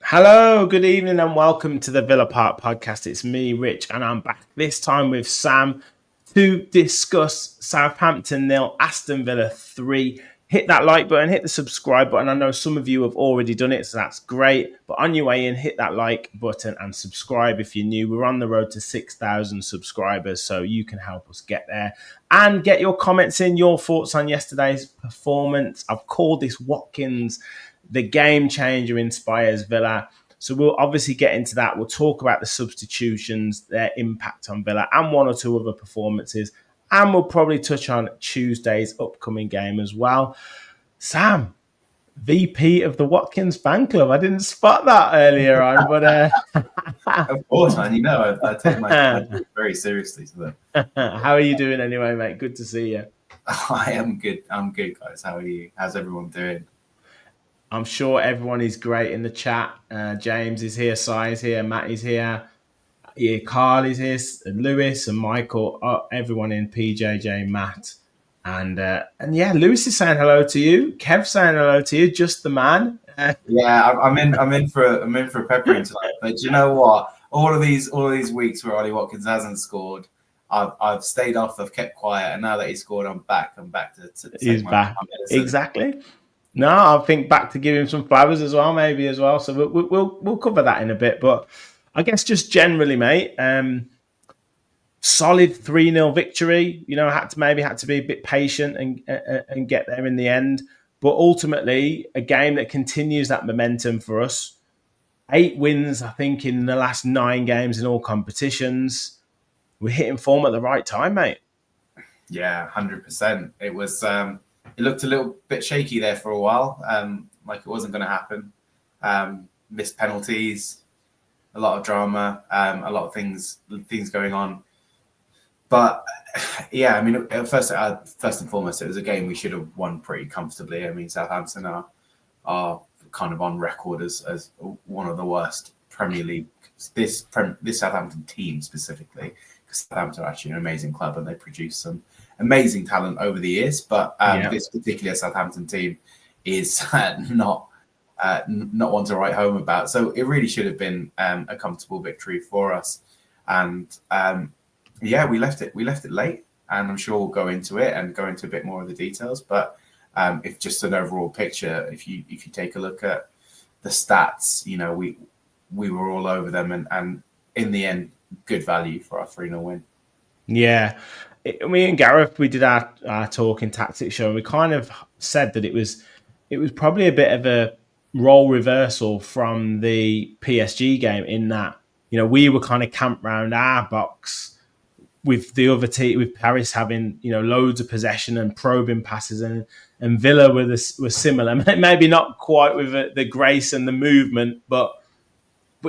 Hello, good evening and welcome to the Villa Park podcast. It's me, Rich, and I'm back this time with Sam to discuss Southampton 0, Aston Villa 3. Hit that like button, hit the subscribe button. I know some of you have already done it, so that's great. But on your way in, hit that like button and subscribe if you're new. We're on the road to 6,000 subscribers, so you can help us get there. And get your comments in, your thoughts on yesterday's performance. I've called this Watkins the game changer inspires Villa. So we'll obviously get into that. We'll talk about the substitutions, their impact on Villa, and one or two other performances. And we'll probably touch on Tuesday's upcoming game as well. Sam, VP of the Watkins fan club. I didn't spot that earlier on, but of course, man. You know, I take my very seriously. So how are you doing anyway, mate? Good to see you. I am good. I'm good, guys. How are you? How's everyone doing? I'm sure everyone is great in the chat. James is here, Si is here, Matt is here, Carl is here, Lewis and Michael, everyone in, PJJ, Matt. And yeah, Lewis is saying hello to you. Kev saying hello to you, just the man. Yeah, I'm in for a peppering tonight. But you know what? All of these weeks where Ollie Watkins hasn't scored, I've stayed off, I've kept quiet, and now that he's scored, I'm back to he's back. Exactly. No, I think back to give him some flowers as well, maybe as well. So we'll cover that in a bit. But I guess just generally, mate, solid 3-0 victory. You know, had to be a bit patient and get there in the end. But ultimately, a game that continues that momentum for us. 8 wins, I think, in the last 9 games in all competitions. We're hitting form at the right time, mate. Yeah, 100%. It was. It looked a little bit shaky there for a while, like it wasn't going to happen. Missed penalties, a lot of drama, a lot of things going on. But yeah, I mean, first and foremost, it was a game we should have won pretty comfortably. I mean, Southampton are kind of on record as one of the worst Premier League. This Southampton team specifically, because Southampton are actually an amazing club and they produce some amazing talent over the years, but this particular Southampton team is not one to write home about. So it really should have been a comfortable victory for us. And we left it late, and I'm sure we'll go into it and go into a bit more of the details. But if just an overall picture, if you take a look at the stats, you know, we were all over them, and in the end, good value for our 3-0 win. Yeah. Me and Gareth, we did our talking tactics show, and we kind of said that it was probably a bit of a role reversal from the PSG game, in that, you know, we were kind of camped round our box with the other team, with Paris having, you know, loads of possession and probing passes, and Villa were similar, maybe not quite with the grace and the movement, but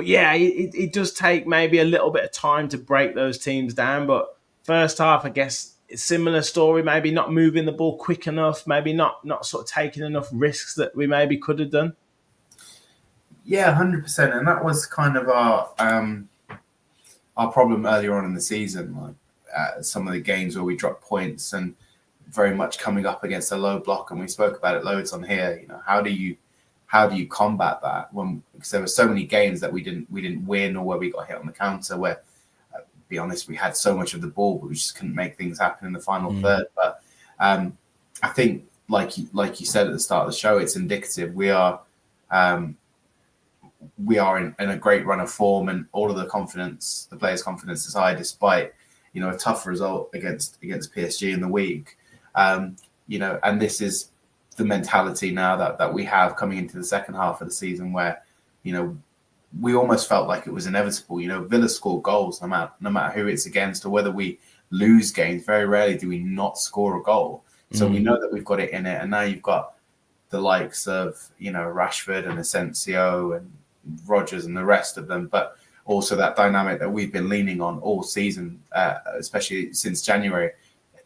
yeah, it does take maybe a little bit of time to break those teams down. But first half, I guess, similar story, maybe not moving the ball quick enough, maybe not sort of taking enough risks that we maybe could have done. Yeah, 100%. And that was kind of our problem earlier on in the season. Like some of the games where we dropped points and very much coming up against a low block. And we spoke about it loads on here. You know, how do you combat that because there were so many games that we didn't win, or where we got hit on the counter, where, be honest, we had so much of the ball, but we just couldn't make things happen in the final third. But I think, like you said at the start of the show, it's indicative. We are in a great run of form, and all of the players' confidence is high, despite, you know, a tough result against PSG in the week. You know, and this is the mentality now that we have coming into the second half of the season, where, you know, we almost felt like it was inevitable. You know, Villa score goals no matter who it's against, or whether we lose games. Very rarely do we not score a goal. So we know that we've got it in it. And now you've got the likes of, Rashford and Asensio and Rodgers and the rest of them, but also that dynamic that we've been leaning on all season, especially since January,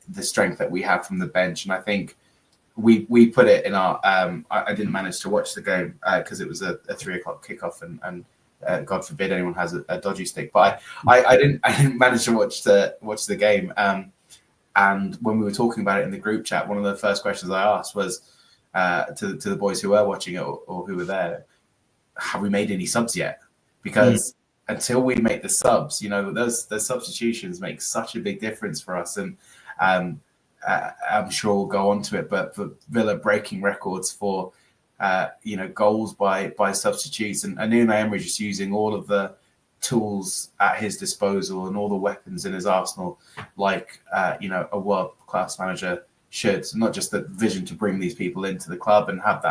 the strength that we have from the bench. And I think we put it in our. I didn't manage to watch the game because it was a 3:00 kickoff, and God forbid anyone has a dodgy stick. But I didn't manage to watch the game. And when we were talking about it in the group chat, one of the first questions I asked was to the boys who were watching it or who were there, have we made any subs yet? Because until we make the subs, those substitutions make such a big difference for us. And I'm sure we'll go on to it, but for Villa breaking records for goals by substitutes, and Unai Emery just using all of the tools at his disposal and all the weapons in his arsenal, like a world-class manager should. Not just the vision to bring these people into the club and have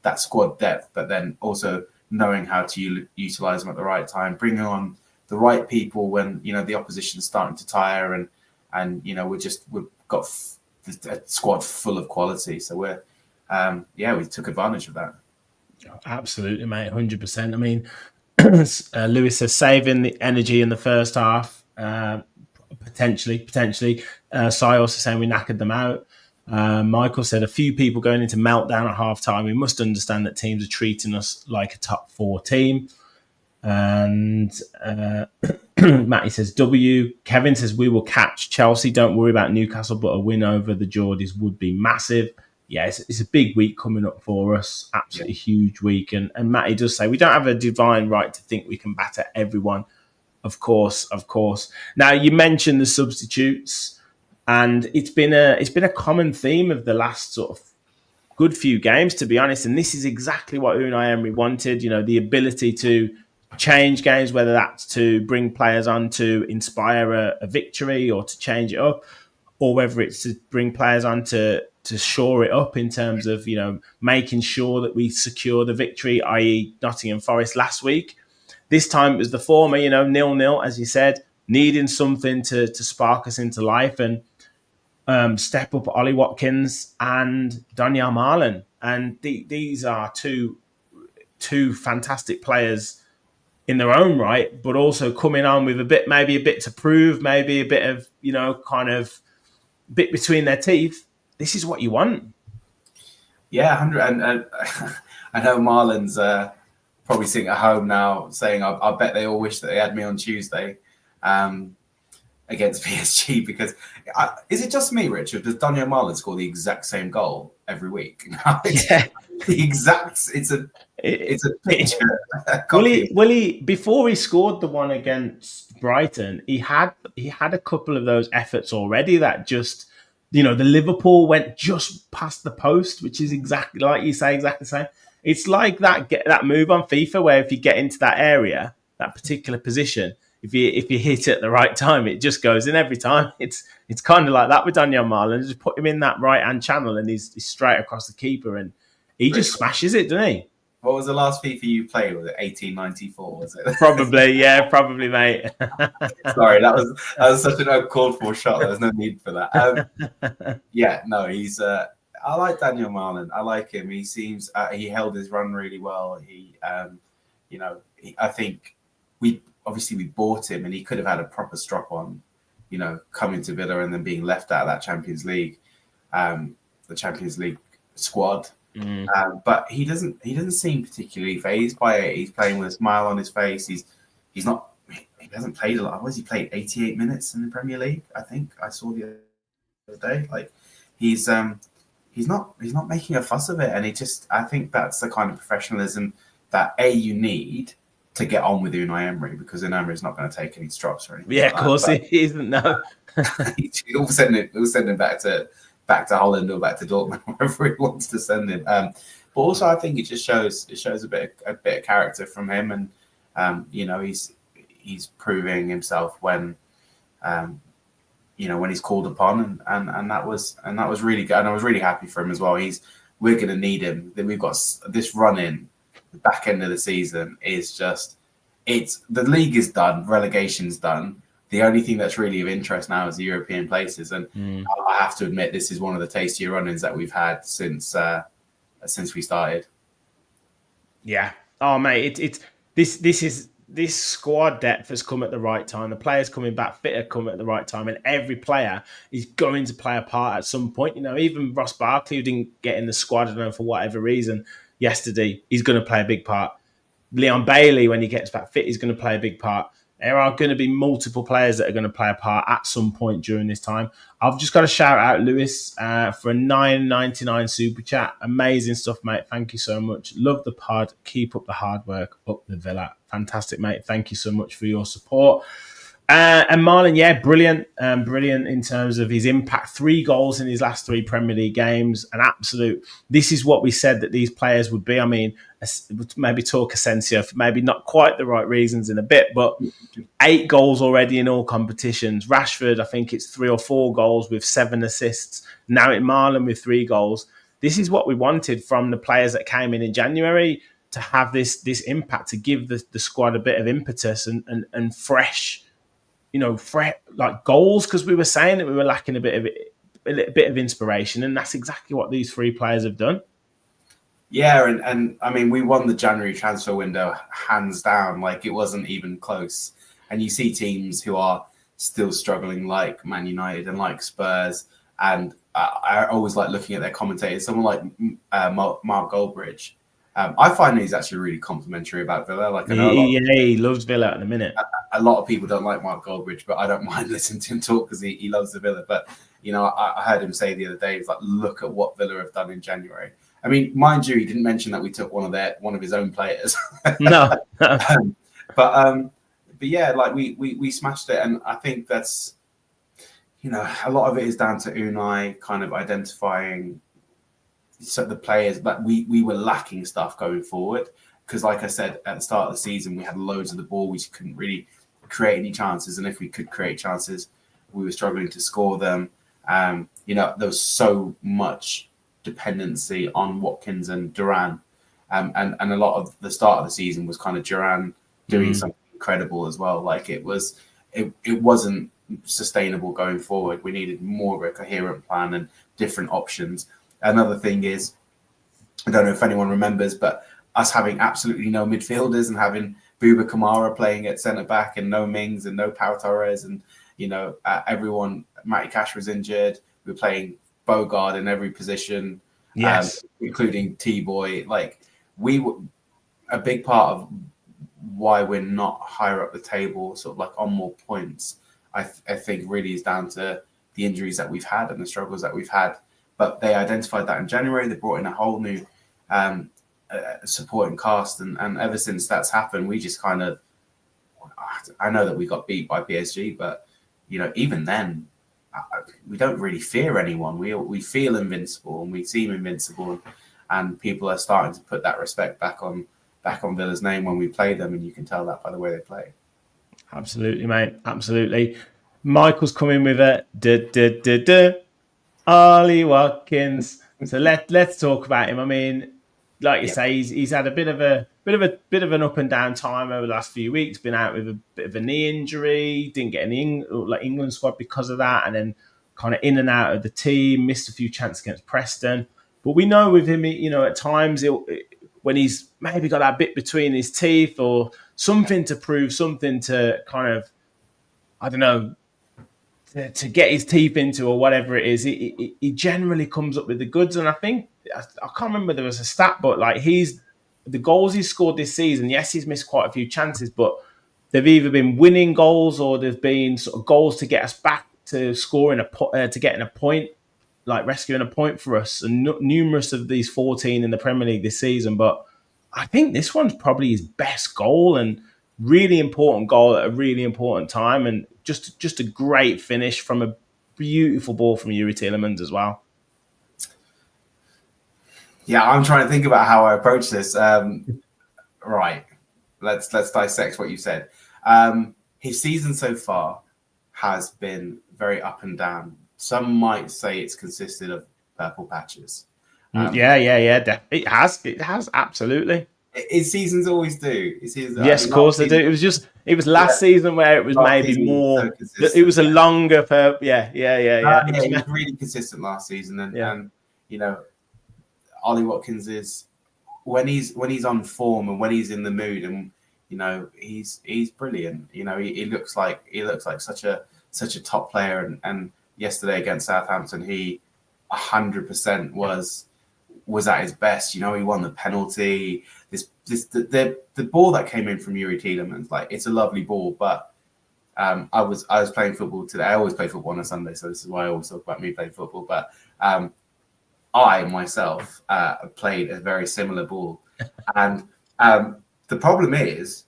that squad depth, but then also knowing how to utilize them at the right time, bringing on the right people when the opposition's starting to tire, and we've got a squad full of quality. So we took advantage of that. Absolutely, mate, 100%. I mean, Lewis says saving the energy in the first half, potentially. Sai also saying we knackered them out. Michael said a few people going into meltdown at half time. We must understand that teams are treating us like a top 4 team. And Matty says W. Kevin says we will catch Chelsea. Don't worry about Newcastle, but a win over the Geordies would be massive. Yeah, it's a big week coming up for us. Absolutely huge week. And Matty does say we don't have a divine right to think we can batter everyone. Of course. Now you mentioned the substitutes, and it's been a common theme of the last sort of good few games, to be honest. And this is exactly what Unai Emery wanted. The ability to change games, whether that's to bring players on to inspire a victory or to change it up, or whether it's to bring players on to shore it up in terms of, making sure that we secure the victory, i.e. Nottingham Forest last week. This time it was the former, 0-0, as you said, needing something to spark us into life and step up Ollie Watkins and Donyell Malen. And these are two fantastic players in their own right, but also coming on with maybe a bit to prove, maybe a bit of, kind of bit between their teeth. This is what you want. Yeah, 100. And I know Marlon's probably sitting at home now saying, I bet they all wish that they had me on Tuesday against PSG, because is it just me, Richard? Does Donyell Malen score the exact same goal every week? Yeah. The exact. It's a picture. Will he? Before he scored the one against Brighton, he had a couple of those efforts already that just, the Liverpool went just past the post, which is exactly like you say, exactly the same. It's like that move on FIFA where if you get into that area, that particular position, if you hit it at the right time, it just goes in every time. It's kind of like that with Donyell Malen. Just put him in that right hand channel and he's straight across the keeper, and he just smashes it, doesn't he? What was the last FIFA you played? Was it 1894? Was it? Probably, mate. Sorry, that was such an uncalled for shot. There was no need for that. He's. I like Donyell Malen. I like him. He seems he held his run really well. I think we bought him, and he could have had a proper strop on, coming to Villa and then being left out of that Champions League, the Champions League squad. But he doesn't seem particularly fazed by it. He's playing with a smile on his face. He hasn't played a lot. What has he played? 88 minutes in the Premier League, I think I saw the other day. Like he's not making a fuss of it, and I think that's the kind of professionalism that you need to get on with Unai Emery, because Unai Emery is not going to take any strops or anything. Yeah, of course he isn't. No, he'll send him back to Holland or back to Dortmund, wherever he wants to send him. But also, I think it shows a bit of character from him, and he's proving himself when when he's called upon, and that was really good, and I was really happy for him as well. We're going to need him. That we've got this run in the back end of the season is just the league is done, relegation's done. the only thing that's really of interest now is the European places. And I have to admit, this is one of the tastier run-ins that we've had since we started. Yeah. Oh, mate, this squad depth has come at the right time. The players coming back fit have come at the right time, and every player is going to play a part at some point. You know, even Ross Barkley, who didn't get in the squad, I don't know, for whatever reason yesterday, he's going to play a big part. Leon Bailey, when he gets back fit, is going to play a big part. There are going to be multiple players that are going to play a part at some point during this time. I've just got to shout out Lewis for a $9.99 super chat. Amazing stuff, mate. Thank you so much. Love the pod. Keep up the hard work. Up the Villa. Fantastic, mate. Thank you so much for your support. And Malen, yeah, brilliant. Brilliant in terms of his impact. 3 goals in his last 3 Premier League games. An absolute... This is what we said that these players would be. I mean, maybe talk Asensio for maybe not quite the right reasons in a bit, but 8 goals already in all competitions. Rashford, I think it's 3 or 4 goals with 7 assists. Now in Malen with 3 goals. This is what we wanted from the players that came in January, to have this impact, to give the squad a bit of impetus and fresh... like goals, because we were saying that we were lacking a bit of inspiration, and that's exactly what these 3 players have done. Yeah, and I mean, we won the January transfer window hands down. Like, it wasn't even close. And you see teams who are still struggling, like Man United and like Spurs. And I always like looking at their commentators. Someone like Mark Goldbridge. I find he's actually really complimentary about Villa. Like, I know he loves Villa at the minute. A lot of people don't like Mark Goldbridge, but I don't mind listening to him talk because he loves the Villa. But, you know, I heard him say the other day, he's like, look at what Villa have done in January. I mean, mind you, he didn't mention that we took one of his own players. No. But yeah, like we smashed it. And I think that's, you know, a lot of it is down to Unai kind of identifying the players, but we were lacking stuff going forward. Because like I said, at the start of the season, we had loads of the ball. We couldn't really create any chances. And if we could create chances, we were struggling to score them. You know, there was so much dependency on Watkins and Duran. And a lot of the start of the season was kind of Duran doing something incredible as well. Like, it wasn't sustainable going forward. We needed more of a coherent plan and different options. Another thing is, I don't know if anyone remembers, but us having absolutely no midfielders and having Bouba Kamara playing at centre-back and no Mings and no Pau Torres and, you know, everyone, Matty Cash was injured. We were playing Bogard in every position, yes, including T-Boy. Like, we were a big part of why we're not higher up the table, sort of like on more points, I think really is down to the injuries that we've had and the struggles that we've had. But they identified that in January. They brought in a whole new supporting cast. And ever since that's happened, we just kind of... I know that we got beat by PSG, but, you know, even then, we don't really fear anyone. We feel invincible and we seem invincible. And people are starting to put that respect back on Villa's name when we play them. And you can tell that by the way they play. Absolutely, mate. Absolutely. Michael's coming with a Ollie Watkins. So let's talk about him. I mean, like you say, he's had a bit of an up and down time over the last few weeks. Been out with a bit of a knee injury. Didn't get any England squad because of that, and then kind of in and out of the team. Missed a few chances against Preston. But we know with him, you know, at times when he's maybe got that bit between his teeth or something to prove, something to kind of, I don't know, to get his teeth into or whatever it is, he generally comes up with the goods. And I think, I can't remember there was a stat, but like the goals he's scored this season, yes, he's missed quite a few chances, but they've either been winning goals or they've been sort of goals to get us back to scoring to getting a point, like rescuing a point for us. And numerous of these 14 in the Premier League this season. But I think this one's probably his best goal and really important goal at a really important time. And just a great finish from a beautiful ball from Yuri Tielemans as well. Yeah, I'm trying to think about how I approach this. Right, let's dissect what you said. His season so far has been very up and down. Some might say it's consisted of purple patches. Yeah. It has absolutely. His seasons always do. His seasons, Yes, of course they do. It was last season where it was last maybe season was so more. It consistent. was a longer. Yeah. It Yeah, was, he was really consistent last season, yeah. and Ollie Watkins is when he's on form and when he's in the mood, and he's brilliant. He looks like such a top player, and yesterday against Southampton he 100% was at his best. He won the penalty. The ball that came in from Yuri Tielemans, like, it's a lovely ball, but I was playing football today. I always play football on a Sunday, so this is why I always talk about me playing football. But I myself played a very similar ball, and the problem is,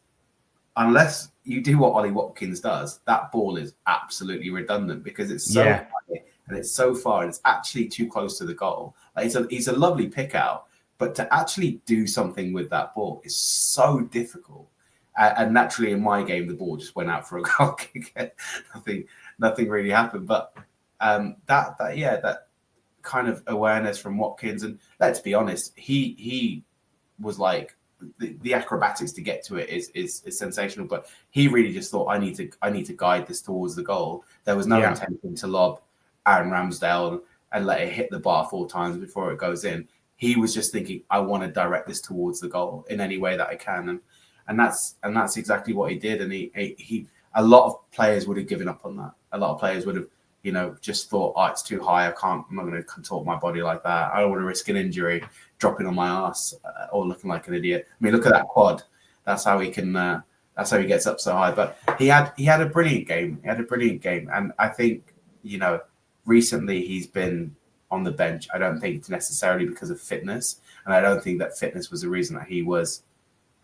unless you do what Ollie Watkins does, that ball is absolutely redundant because it's so high and it's so far and it's actually too close to the goal. Like, it's a lovely pick out, but to actually do something with that ball is so difficult. And naturally, in my game, the ball just went out for a goal kick. Nothing really happened. But that kind of awareness from Watkins, and let's be honest, he was like, the acrobatics to get to it is sensational. But he really just thought, I need to guide this towards the goal. There was no intention to lob Aaron Ramsdale and let it hit the bar 4 times before it goes in. He was just thinking, I want to direct this towards the goal in any way that I can, and that's exactly what he did. And he a lot of players would have given up on that. A lot of players would have just thought, it's too high. I'm not going to contort my body like that. I don't want to risk an injury, dropping on my ass or looking like an idiot. I mean, look at that quad. That's how he can. That's how he gets up so high. But he had a brilliant game. And I think recently he's been on the bench. I don't think it's necessarily because of fitness, and I don't think that fitness was the reason that he was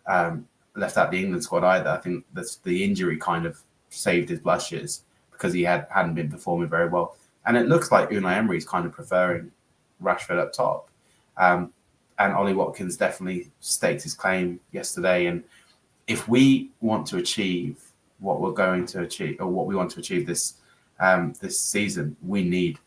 left out the England squad either. I think that's the injury kind of saved his blushes because he hadn't been performing very well. And it looks like Unai Emery's kind of preferring Rashford up top. And Ollie Watkins definitely staked his claim yesterday. And if we want to achieve what we're going to achieve, or what we want to achieve this season, we need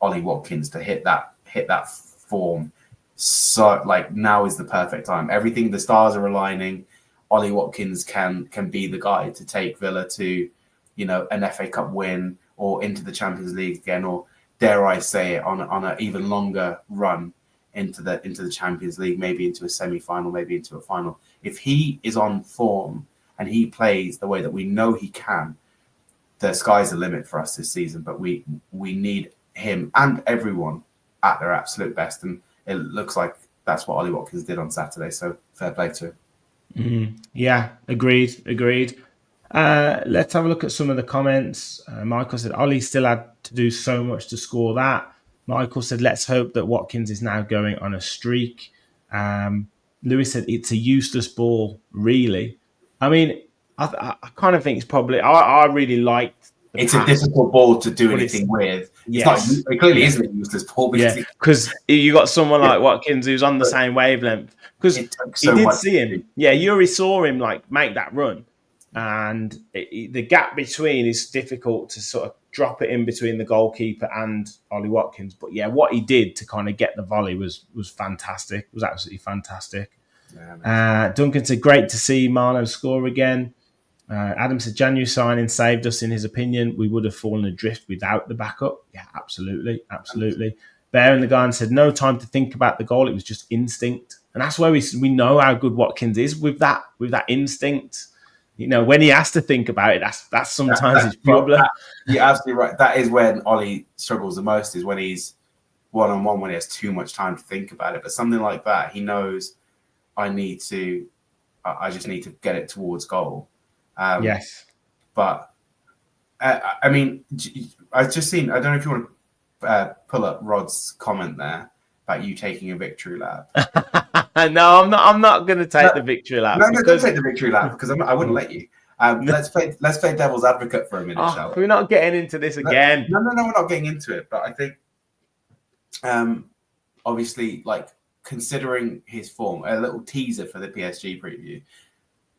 Ollie Watkins to hit that form. So, like, now is the perfect time. Everything, the stars are aligning. Ollie Watkins can be the guy to take Villa to, an FA Cup win or into the Champions League again, or dare I say it, on an even longer run into the Champions League, maybe into a semi-final, maybe into a final. If he is on form and he plays the way that we know he can, the sky's the limit for us this season. But we need him and everyone at their absolute best, and it looks like that's what Ollie Watkins did on Saturday. So fair play to him. Yeah, agreed. Let's have a look at some of the comments. Michael said Ollie still had to do so much to score that. Michael said, let's hope that Watkins is now going on a streak. Lewis said it's a useless ball, really. I mean, I kind of think it's probably, I really liked the It's pass, a difficult ball to do anything with. Yes. It clearly isn't a useless ball. Because you got someone like Watkins who's on the same wavelength. Because he did see him. Yeah, Yuri saw him make that run. And the gap between is difficult to sort of drop it in between the goalkeeper and Ollie Watkins. But yeah, what he did to kind of get the volley was fantastic. It was absolutely fantastic. Duncan said, great to see Malen score again. Adam said, January signing saved us in his opinion. We would have fallen adrift without the backup. Yeah, absolutely. Bear in the Garden said, no time to think about the goal. It was just instinct. And that's where we know how good Watkins is with that instinct. When he has to think about it, that's sometimes his problem. You're absolutely right. That is when Ollie struggles the most, is when he's one-on-one, when he has too much time to think about it. But something like that, he knows, I just need to get it towards goal. Yes. But, I mean, I've just seen, I don't know if you want to pull up Rod's comment there about you taking a victory lap. No, I'm not going to take the victory lap. No, don't take the victory lap, because I wouldn't let you. Let's play devil's advocate for a minute, shall we? We're not getting into this again. No, we're not getting into it. But I think, obviously, like, considering his form, a little teaser for the PSG preview,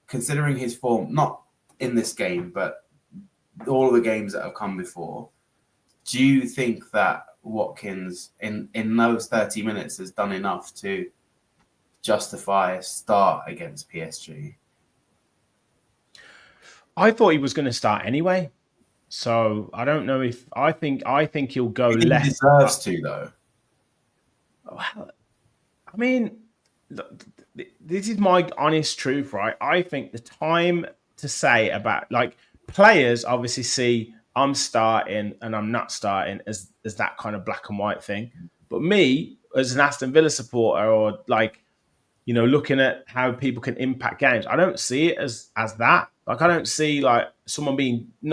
considering his form, not in this game, but all of the games that have come before, do you think that Watkins in those 30 minutes has done enough to justify a start against PSG? I thought he was going to start anyway. So I don't know if I think he'll go I think he left. deserves to, though. Well, I mean, this is my honest truth, right? I think the time to say about like players obviously see I'm starting and I'm not starting as that kind of black and white thing. But me, as an Aston Villa supporter, or like, you know, looking at how people can impact games, I don't see it as that. Like, I don't see like someone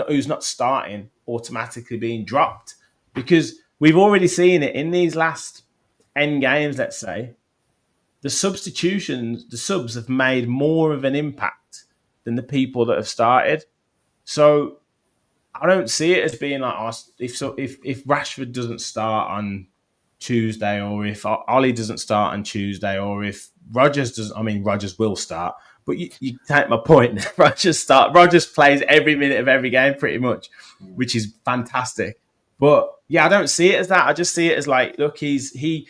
who's not starting automatically being dropped, because we've already seen it in these last 10 games, let's say. The substitutions, the subs have made more of an impact than the people that have started. So I don't see it as being like, if Rashford doesn't start on Tuesday, or if Ollie doesn't start on Tuesday, or if Rodgers doesn't. I mean, Rodgers will start, but you take my point. Rodgers plays every minute of every game pretty much, which is fantastic. But yeah, I don't see it as that. I just see it as like, look, he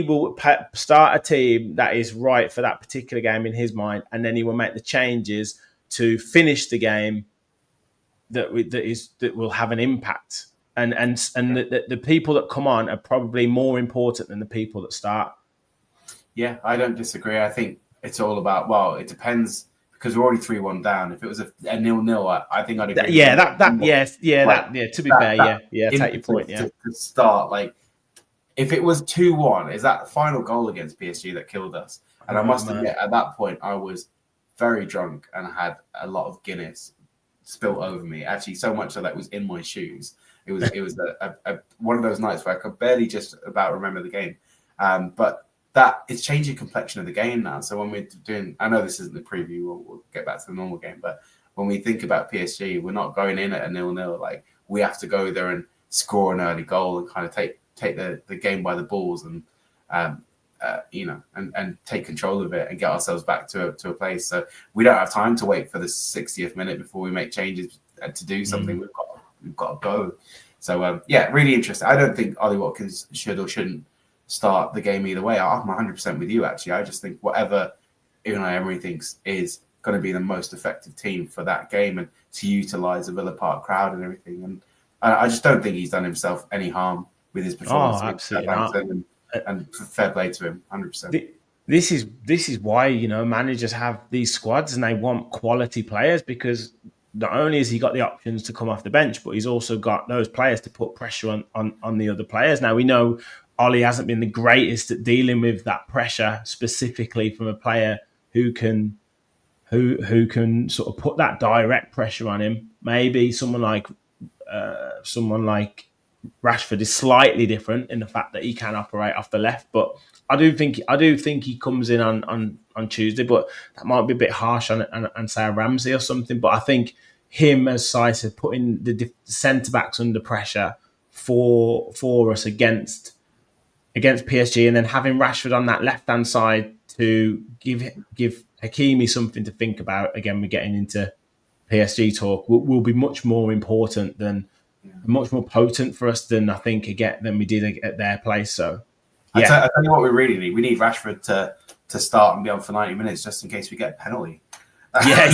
will start a team that is right for that particular game in his mind, and then he will make the changes to finish the game that will have an impact. And the people that come on are probably more important than the people that start. Yeah, I don't disagree. I think it's all about, well, it depends, because we're already 3-1 down. If it was a 0-0, I think I'd agree. To be fair, take your point. Yeah, to start, like, if it was 2-1, is that the final goal against PSG that killed us? And I must admit, at that point, I was very drunk and had a lot of Guinness spilt over me. Actually, so much of that was in my shoes. It was a one of those nights where I could barely just about remember the game. But that it's changing the complexion of the game now. So when we're doing, I know this isn't the preview, we'll get back to the normal game, but when we think about PSG, we're not going in at a 0-0. Like, we have to go there and score an early goal and kind of take the game by the balls and and take control of it and get ourselves back to a place. So we don't have time to wait for the 60th minute before we make changes to do something. We've got to go. So really interesting. I don't think Ollie Watkins should or shouldn't start the game either way. I'm 100% with you, actually. I just think whatever Unai Emery thinks is going to be the most effective team for that game and to utilise the Villa Park crowd and everything. And I just don't think he's done himself any harm with his performance. Oh, absolutely not. And fair play to him, 100%. This is why, you know, managers have these squads and they want quality players, because not only has he got the options to come off the bench, but he's also got those players to put pressure on the other players. Now, we know Ollie hasn't been the greatest at dealing with that pressure, specifically from a player who can sort of put that direct pressure on him. Maybe someone like Rashford is slightly different in the fact that he can operate off the left, but I do think he comes in on Tuesday, but that might be a bit harsh on say Ramsey or something. But I think him, as Si said, putting the centre backs under pressure for us against PSG, and then having Rashford on that left hand side to give Hakimi something to think about. Again, we're getting into PSG talk. Will be much more important than. Much more potent for us than I think than we did at their place. So, yeah. I tell you what, we really need. We need Rashford to start and be on for 90 minutes just in case we get a penalty. Yeah.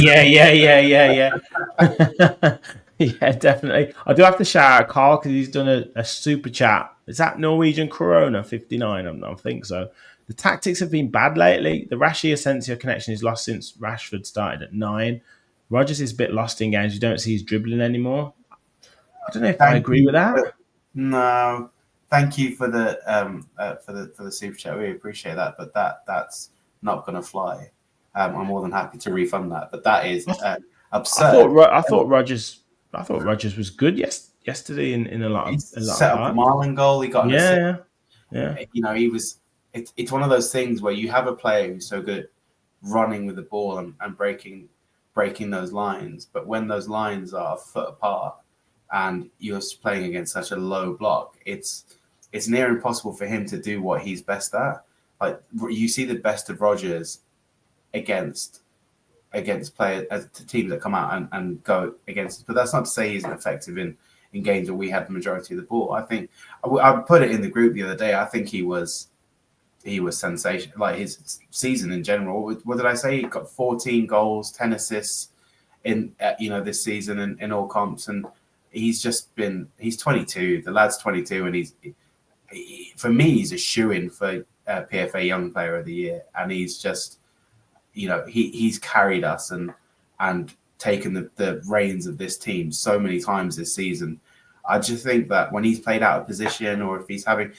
Yeah, definitely. I do have to shout out Carl because he's done a super chat. Is that Norwegian Corona 59? I think so. The tactics have been bad lately. The Rashi Asensio connection is lost since Rashford started at 9. Rodgers is a bit lost in games. You don't see his dribbling anymore. I don't know if I agree with that. No, thank you for the super chat. We appreciate that, but that's not going to fly. I'm more than happy to refund that, but that is absurd. I thought Rodgers was good yesterday in a lot of set up a Malen goal. He got yeah. You know, he was. It's one of those things where you have a player who's so good at running with the ball and breaking those lines, but when those lines are a foot apart and you're playing against such a low block, it's near impossible for him to do what he's best at. Like, you see the best of Rodgers against players, teams that come out and go against. But that's not to say he's effective in games where we had the majority of the ball. I think I put it in the group the other day. I think he was he was sensational. Like his season in general. What did I say? He got 14 goals, 10 assists in this season in all comps, and he's 22. The lad's 22, and for me, he's a shoo-in for PFA Young Player of the Year, and he's just, he's carried us and taken the reins of this team so many times this season. I just think that when he's played out of position, or if he's having,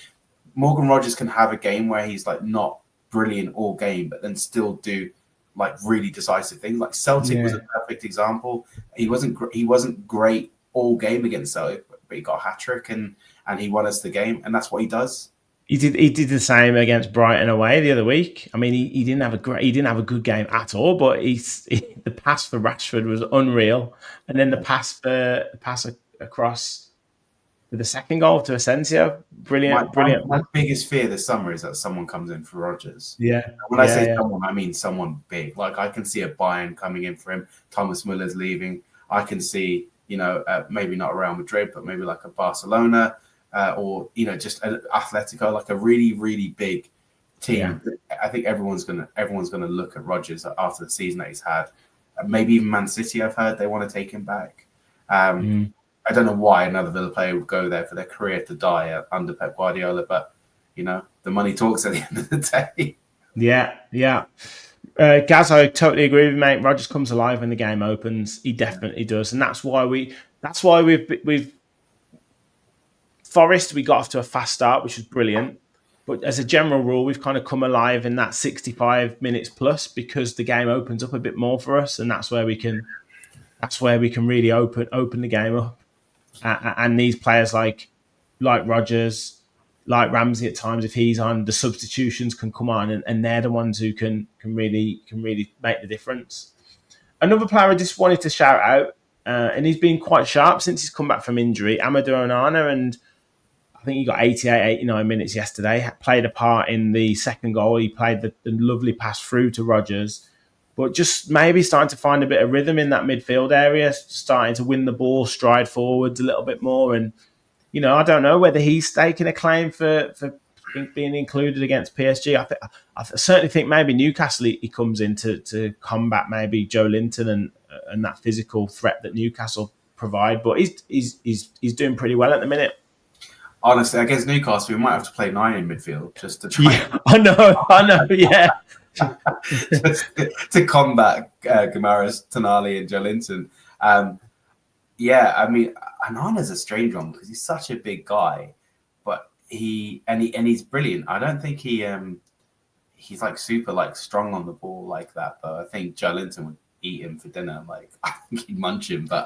Morgan Rogers can have a game where he's like not brilliant all game, but then still do like really decisive things. Like Celtic was a perfect example. He wasn't great all game against Celtic, but he got a hat trick and he won us the game, and that's what he does. He did the same against Brighton away the other week. I mean, he didn't have a good game at all, but the pass for Rashford was unreal, and then the pass across for the second goal to Asensio, brilliant. My biggest fear this summer is that someone comes in for Rodgers. Yeah. When I say someone, I mean someone big. Like I can see a Bayern coming in for him. Thomas Muller's leaving. I can see, maybe not Real Madrid, but maybe like a Barcelona. Or just an Atletico, like a really, really big team. Yeah. I think everyone's gonna look at Rodgers after the season that he's had. Maybe even Man City, I've heard they want to take him back. I don't know why another Villa player would go there for their career to die under Pep Guardiola, but the money talks at the end of the day. Yeah. Gaz, I totally agree with you, mate. Rodgers comes alive when the game opens. He definitely does, and that's why we've. Forest, we got off to a fast start, which was brilliant. But as a general rule, we've kind of come alive in that 65 minutes plus because the game opens up a bit more for us, and that's where we can really open the game up. And these players like Rodgers, like Ramsey at times, if he's on, the substitutions can come on, and they're the ones who can really make the difference. Another player I just wanted to shout out, and he's been quite sharp since he's come back from injury, Amadou Onana, and I think he got 88, 89 minutes yesterday, played a part in the second goal. He played the lovely pass through to Rodgers, but just maybe starting to find a bit of rhythm in that midfield area, starting to win the ball, stride forwards a little bit more. And, I don't know whether he's staking a claim for being included against PSG. I certainly think maybe Newcastle, he comes in to combat maybe Joe Linton and that physical threat that Newcastle provide. But he's doing pretty well at the minute. Honestly, against Newcastle, we might have to play 9 in midfield just to try. Yeah, I know, yeah. to combat Guimaraes, Tonali, and Joelinton. I mean, Onana's a strange one because he's such a big guy, but he's brilliant. I don't think he's like super like strong on the ball like that. But I think Joelinton would eat him for dinner. Like I think he'd munch him, but.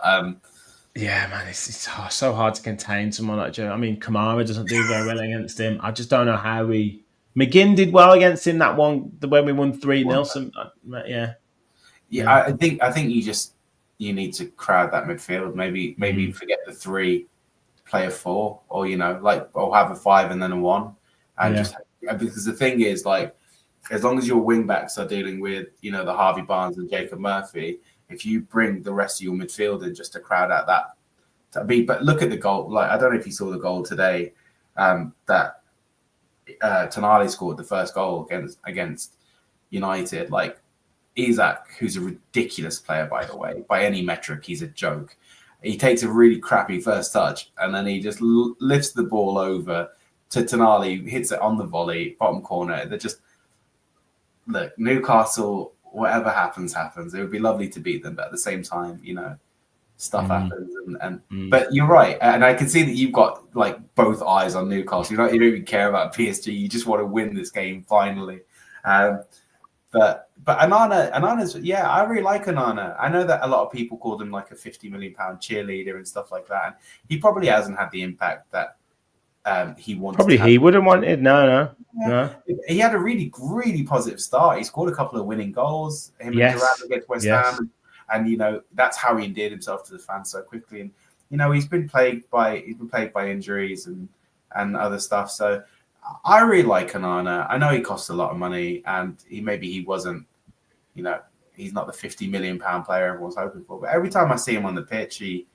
Yeah, man, it's so hard to contain someone like Joe. I mean, Kamara doesn't do very well against him. I just don't know how McGinn did well against him when we won 3-0. I think you need to crowd that midfield. Maybe forget the 3, play a 4, or or have a 5 and then a 1, and because the thing is like as long as your wing backs are dealing with the Harvey Barnes and Jacob Murphy. If you bring the rest of your midfield in just to crowd out but look at the goal. Like I don't know if you saw the goal today that Tonali scored the first goal against United. Like Isak, who's a ridiculous player by the way, by any metric, he's a joke. He takes a really crappy first touch and then he just lifts the ball over to Tonali, hits it on the volley, bottom corner. They're just look Newcastle. Whatever happens. It would be lovely to beat them, but at the same time, stuff happens. But you're right, and I can see that you've got like both eyes on Newcastle. You don't even care about PSG. You just want to win this game finally. But Onana's I really like Onana. I know that a lot of people called him like a £50 million cheerleader and stuff like that. And he probably hasn't had the impact that he wanted. Probably he would have wanted. No. He had a really, really positive start. He scored a couple of winning goals. And Durant against West Ham, and that's how he endeared himself to the fans so quickly. And he's been plagued by injuries and other stuff. So I really like Onana. I know he costs a lot of money, and he wasn't. He's not the £50 million player everyone's hoping for. But every time I see him on the pitch, he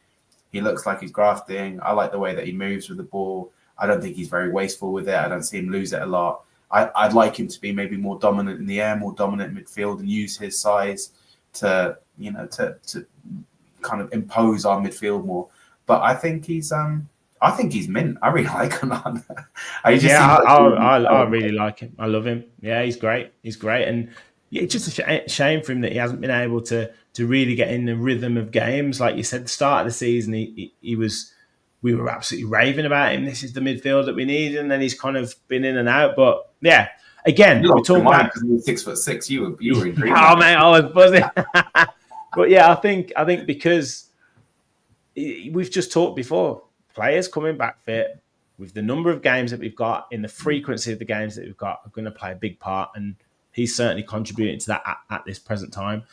looks like he's grafting. I like the way that he moves with the ball. I don't think he's very wasteful with it. I don't see him lose it a lot. I'd like him to be maybe more dominant in the air, more dominant in midfield, and use his size to kind of impose our midfield more. But I think he's mint. I really like him. I really like him. I love him. Yeah, he's great. He's great, and it's just a shame for him that he hasn't been able to really get in the rhythm of games. Like you said, the start of the season, he was. We were absolutely raving about him. This is the midfield that we need, and then he's kind of been in and out. But yeah, again, we're talking about because he was 6'6". You were in dream. Oh man, I was buzzing. But yeah, I think because we've just talked before, players coming back fit with the number of games that we've got, in the frequency of the games that we've got, are going to play a big part, and he's certainly contributing to that at this present time.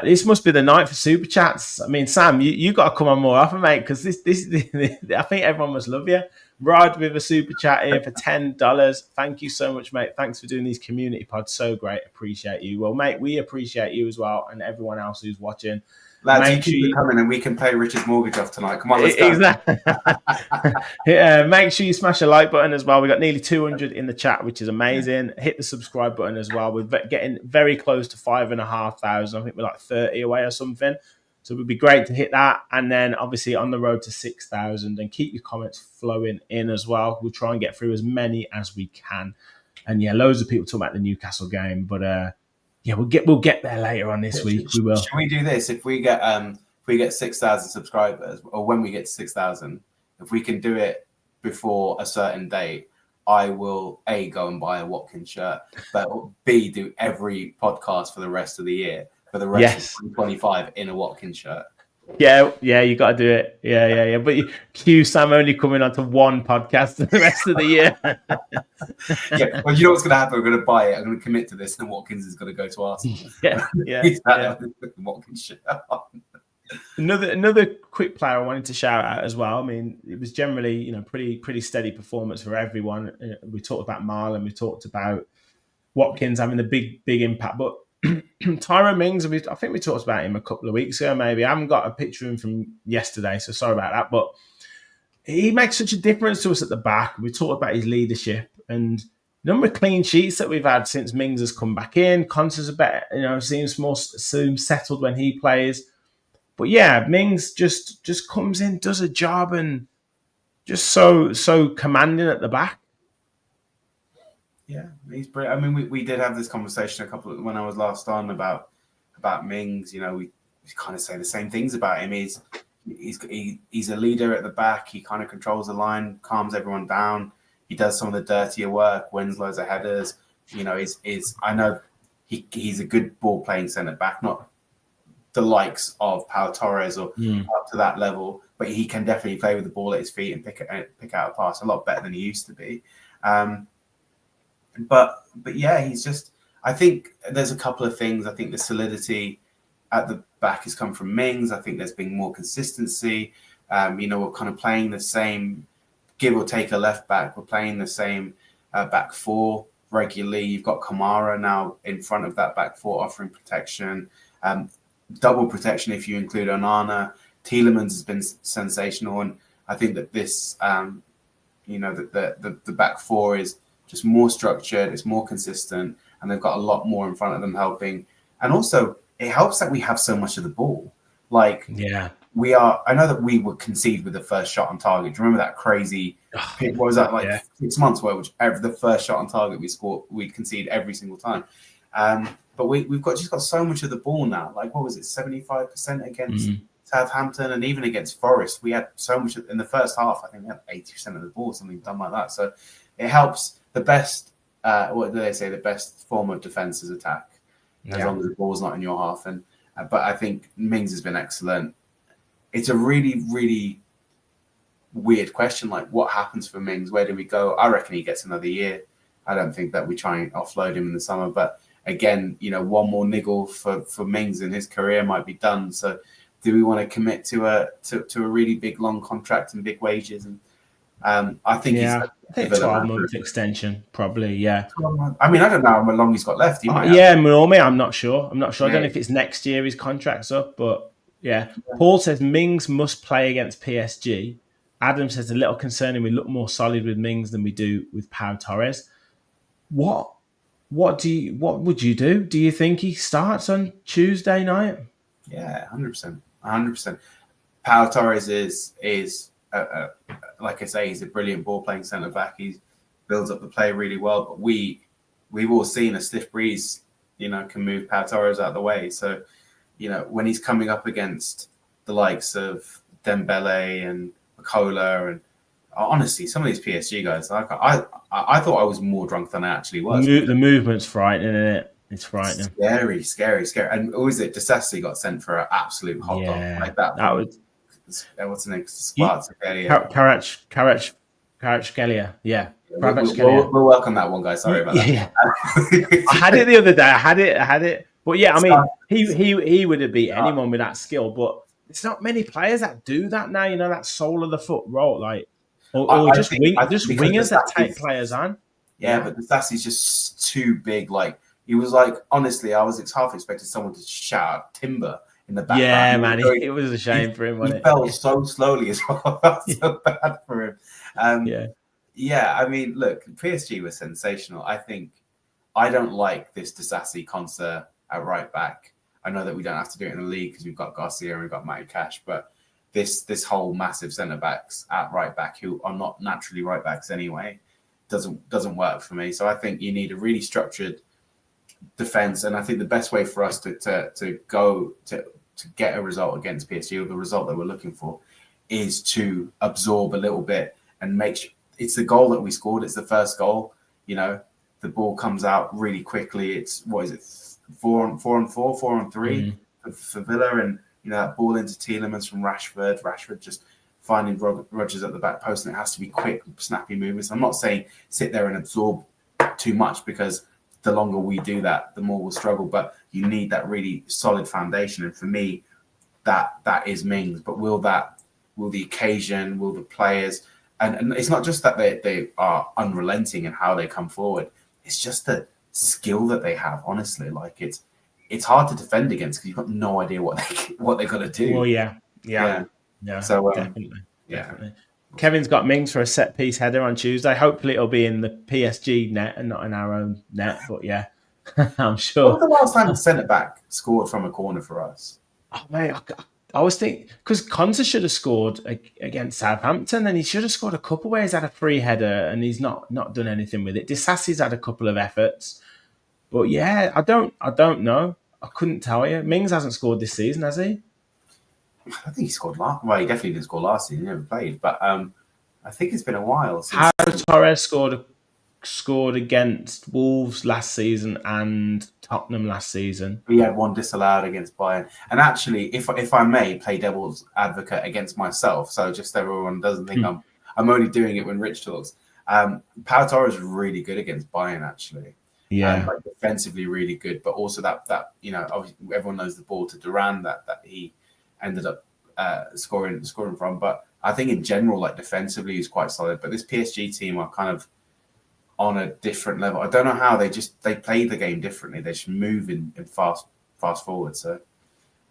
This must be the night for super chats. I mean, Sam, you got to come on more often, mate, because this I think everyone must love you. Rod with a super chat here for $10. Thank you so much, mate. Thanks for doing these community pods. So great. Appreciate you. Well, mate, we appreciate you as well, and everyone else who's watching. Lads, you keep coming and we can pay Richard's mortgage off tonight. Come on, let's go. Exactly. Make sure you smash the like button as well. We got nearly 200 in the chat, which is amazing. Hit the subscribe button as well. We're getting very close to 5,500. I think we're like 30 away or something. So it would be great to hit that. And then obviously on the road to 6,000, and keep your comments flowing in as well. We'll try and get through as many as we can. And yeah, loads of people talk about the Newcastle game, but yeah, we'll get there later on this week. We will. Should we do this? If we get 6,000 subscribers, or when we get to 6,000, if we can do it before a certain date, I will A, go and buy a Watkins shirt, but B, do every podcast for the rest of the year, for the rest of 2025 in a Watkins shirt. Yeah, you got to do it. Yeah. But cue Sam only coming onto one podcast for the rest of the year. Yeah, well, you know what's going to happen? We're going to buy it. I'm going to commit to this, and Watkins is going to go to Arsenal. Yeah. Watkins shirt. Another quick player I wanted to shout out as well. I mean, it was generally, pretty steady performance for everyone. We talked about Malen, we talked about Watkins having a big impact, but Tyrone Mings, I think we talked about him a couple of weeks ago, maybe. I haven't got a picture of him from yesterday, so sorry about that. But he makes such a difference to us at the back. We talked about his leadership and the number of clean sheets that we've had since Mings has come back in. Connor's a better, seems more settled when he plays. But yeah, Mings just comes in, does a job, and just so commanding at the back. Yeah, he's brilliant. I mean, we did have this conversation when I was last on about Mings. We kind of say the same things about him. He's a leader at the back. He kind of controls the line, calms everyone down. He does some of the dirtier work, wins loads of headers. I know he's a good ball playing centre back, not the likes of Pau Torres or up to that level, but he can definitely play with the ball at his feet and pick out a pass a lot better than he used to be. But yeah, he's just. I think there's a couple of things. I think the solidity at the back has come from Mings. I think there's been more consistency. We're kind of playing the same, give or take a left back. We're playing the same back four regularly. You've got Kamara now in front of that back four offering protection. Double protection if you include Onana. Tielemans has been sensational, and I think that this, the back four is just more structured, it's more consistent, and they've got a lot more in front of them helping. And also, it helps that we have so much of the ball. I know that we would concede with the first shot on target. Do you remember that crazy? What was that 6 months where the first shot on target we concede every single time. But we've just got so much of the ball now. What was it, 75% against Southampton, and even against Forest, we had so much in the first half. I think we had 80% of the ball, something done like that. So it helps. The best, what do they say? The best form of defense is attack, as long as the ball's not in your half. But I think Mings has been excellent. It's a really, really weird question. What happens for Mings? Where do we go? I reckon he gets another year. I don't think that we try and offload him in the summer. But again, one more niggle for Mings in his career might be done. So, do we want to commit to a really big long contract and big wages? And I think I think 12-month extension, probably. Yeah. I mean, I don't know how long he's got left. Normally, I'm not sure. I don't know if it's next year his contract's up, but yeah. Paul says Mings must play against PSG. Adam says a little concerning. We look more solid with Mings than we do with Pau Torres. What what would you do? Do you think he starts on Tuesday night? Yeah, 100%, 100%. Pau Torres is like I say, he's a brilliant ball playing centre back. He builds up the play really well. But we've all seen a stiff breeze, can move Pau Torres out of the way. So, when he's coming up against the likes of Dembele and Makola, and honestly, some of these PSG guys, I thought I was more drunk than I actually was. The movement's frightening, isn't it? It's frightening. Scary. And who is it? Disassi got sent for an absolute hot dog like that. That would. What's the name? Kvaratskhelia. Kvaratskhelia. Yeah. We'll work on that one, guys. Sorry about that. Yeah. I had it the other day. I had it. But yeah, I mean, he would have beat anyone with that skill. But it's not many players that do that now. That sole of the foot roll, like, or just wingers that take players on. Yeah, but Disassi's just too big. Like, he was like, honestly, I was half expecting someone to shout out timber in the background. Yeah, man, it was a shame for him. Wasn't he fell so slowly as well. That's so bad for him. Yeah. I mean, look, PSG was sensational. I don't like this Disassi concert at right back. I know that we don't have to do it in the league because we've got Garcia and we've got Matty Cash, but this whole massive centre backs at right back who are not naturally right backs anyway doesn't work for me. So I think you need a really structured defense, and I think the best way for us to go to get a result against PSG, or the result that we're looking for, is to absorb a little bit and it's the goal that we scored. It's the first goal. The ball comes out really quickly. It's 4 on 3 for Villa, and that ball into Tielemans from Rashford just finding Rodgers at the back post, and it has to be quick, snappy movements. I'm not saying sit there and absorb too much, because the longer we do that, the more we'll struggle. But you need that really solid foundation, and for me, that is Mings. But will the occasion, will the players, and it's not just that they are unrelenting in how they come forward. It's just the skill that they have. Honestly, like it's hard to defend against because you've got no idea what they're gonna do. Well, yeah. So definitely. Kevin's got Mings for a set piece header on Tuesday. Hopefully, it'll be in the PSG net and not in our own net. But yeah, I'm sure. When was the last time a centre back scored from a corner for us? Oh mate, I was thinking because Konsa should have scored against Southampton, and he should have scored a couple where he's had a free header and he's not done anything with it. Disassi's had a couple of efforts, but yeah, I don't know. I couldn't tell you. Mings hasn't scored this season, has he? I think he scored last. Well, he definitely didn't score last season. He never played, but I think it's been a while since. How Torres scored against Wolves last season and Tottenham last season. He had one disallowed against Bayern. And actually, if I may play devil's advocate against myself, so just everyone doesn't think I'm only doing it when Rich talks. Pau Torres is really good against Bayern, actually. Yeah, like defensively really good, but also that obviously everyone knows the ball to Duran that he ended up scoring from. But I think in general, like defensively, he's quite solid. But this PSG team are kind of on a different level. I don't know how they play the game differently. They just move in fast forward. So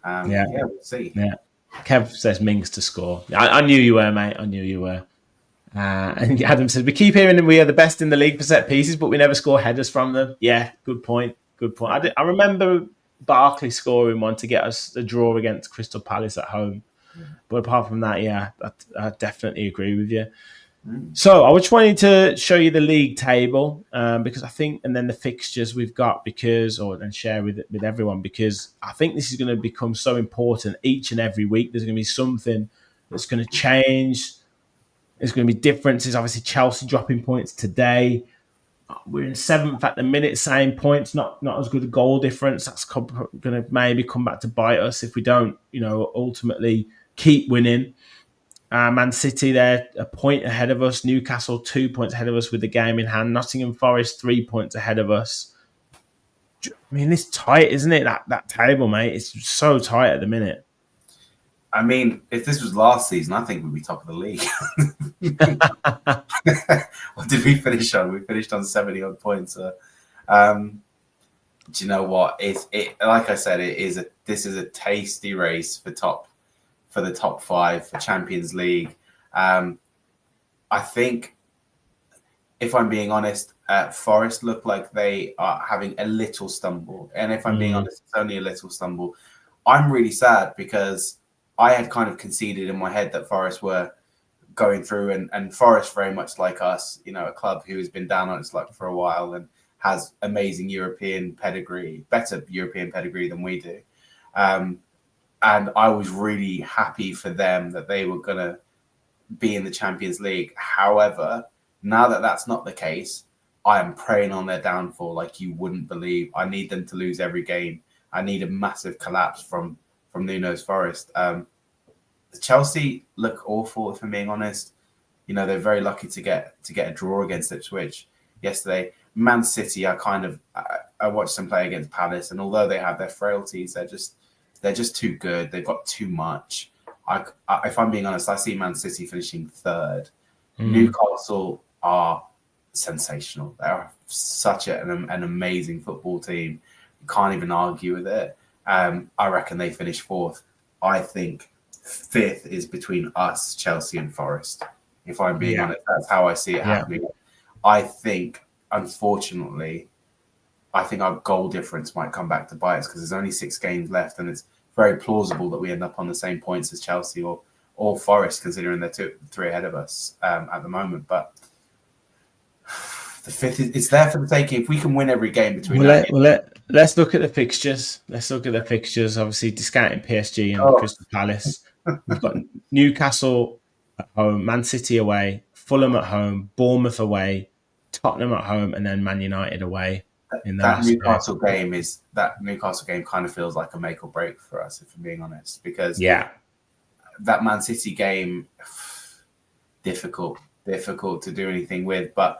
we'll see. Yeah, Kev says Mings to score. I knew you were, mate. I knew you were. And Adam said, we keep hearing we are the best in the league for set pieces, but we never score headers from them. Yeah, good point. I remember Barkley scoring one to get us a draw against Crystal Palace at home. But apart from that, yeah, I definitely agree with you. So I just wanted to show you the league table because I think, and then the fixtures we've got and share with everyone, because I think this is going to become so important each and every week. There's going to be something that's going to change. There's going to be differences. Obviously, Chelsea dropping points today. We're in 7th at the minute, same points, not as good a goal difference. That's going to maybe come back to bite us if we don't, ultimately keep winning. Man City, they're a point ahead of us. Newcastle, 2 points ahead of us with the game in hand. Nottingham Forest, 3 points ahead of us. I mean, it's tight, isn't it? That table, mate. It's so tight at the minute. I mean, if this was last season, I think we'd be top of the league. What did we finish on? We finished on 70-odd points. Do you know what? It like I said, this is a tasty race for the top 5 for Champions League. I think if I'm being honest, Forest look like they are having a little stumble. And if I'm being honest, it's only a little stumble. I'm really sad because I had kind of conceded in my head that Forest were going through, and Forest very much like us, a club who has been down on its luck for a while and has amazing European pedigree, better European pedigree than we do. And I was really happy for them that they were going to be in the Champions League. However, now that that's not the case, I am preying on their downfall like you wouldn't believe. I need them to lose every game. I need a massive collapse from Nuno's Forest. Chelsea look awful, if I'm being honest. They're very lucky to get a draw against Ipswich yesterday. Man City, I watched them play against Palace, and although they have their frailties, they're just too good. They've got too much. If I'm being honest, I see Man City finishing third. Newcastle are sensational. They're such an amazing football team. You can't even argue with it. I reckon they finish fourth. I think fifth is between us, Chelsea, and Forest. If I'm being honest, that's how I see it happening. I think, unfortunately, our goal difference might come back to bite us because there's only 6 games left, and it's very plausible that we end up on the same points as Chelsea or Forest, considering they're 3 ahead of us at the moment. But the fifth, it's there for the taking. If we can win every game between let's look at the fixtures. Obviously, discounting PSG and Crystal Palace. We've got Newcastle at home, Man City away, Fulham at home, Bournemouth away, Tottenham at home, and then Man United away. That Newcastle game kind of feels like a make or break for us, if I'm being honest, because that Man City game, difficult to do anything with, but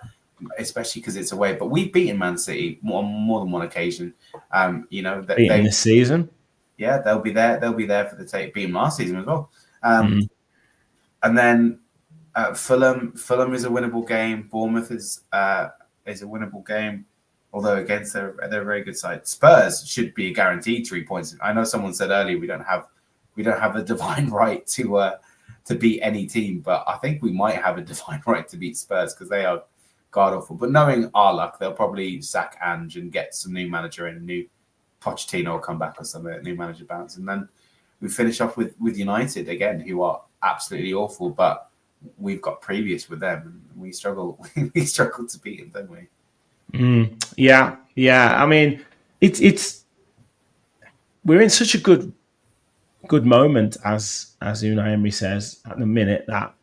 especially because it's away. But we've beaten Man City on more than one occasion. Beaten this season. Yeah, they'll be there. They'll be there for the take. Beat them last season as well. And then Fulham is a winnable game. Bournemouth is a winnable game. Although against they're a very good side. Spurs should be guaranteed 3 points. I know someone said earlier we don't have the divine right to beat any team, but I think we might have a divine right to beat Spurs because they are god awful. But knowing our luck, they'll probably sack Ange and get some new manager in. A new Pochettino will come back or something. New manager bounce, and then we finish off with United again, who are absolutely awful. But we've got previous with them, and we struggle. We struggle to beat them, don't we? Yeah. I mean, it's we're in such a good moment, as Unai Emery says at the minute, that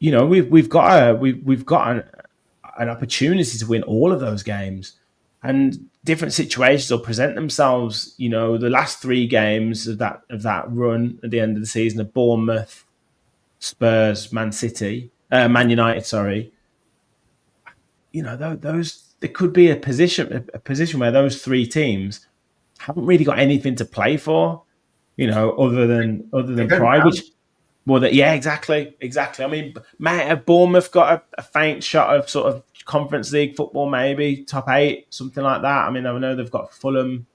we've got an opportunity to win all of those games, and different situations will present themselves. The last 3 games of that run at the end of the season of Bournemouth, Spurs, Man United. Sorry. Those. There could be a position where those 3 teams haven't really got anything to play for, other than pride. Exactly. I mean, Bournemouth got a faint shot of sort of Conference League football, maybe top 8, something like that. I mean, I know they've got Fulham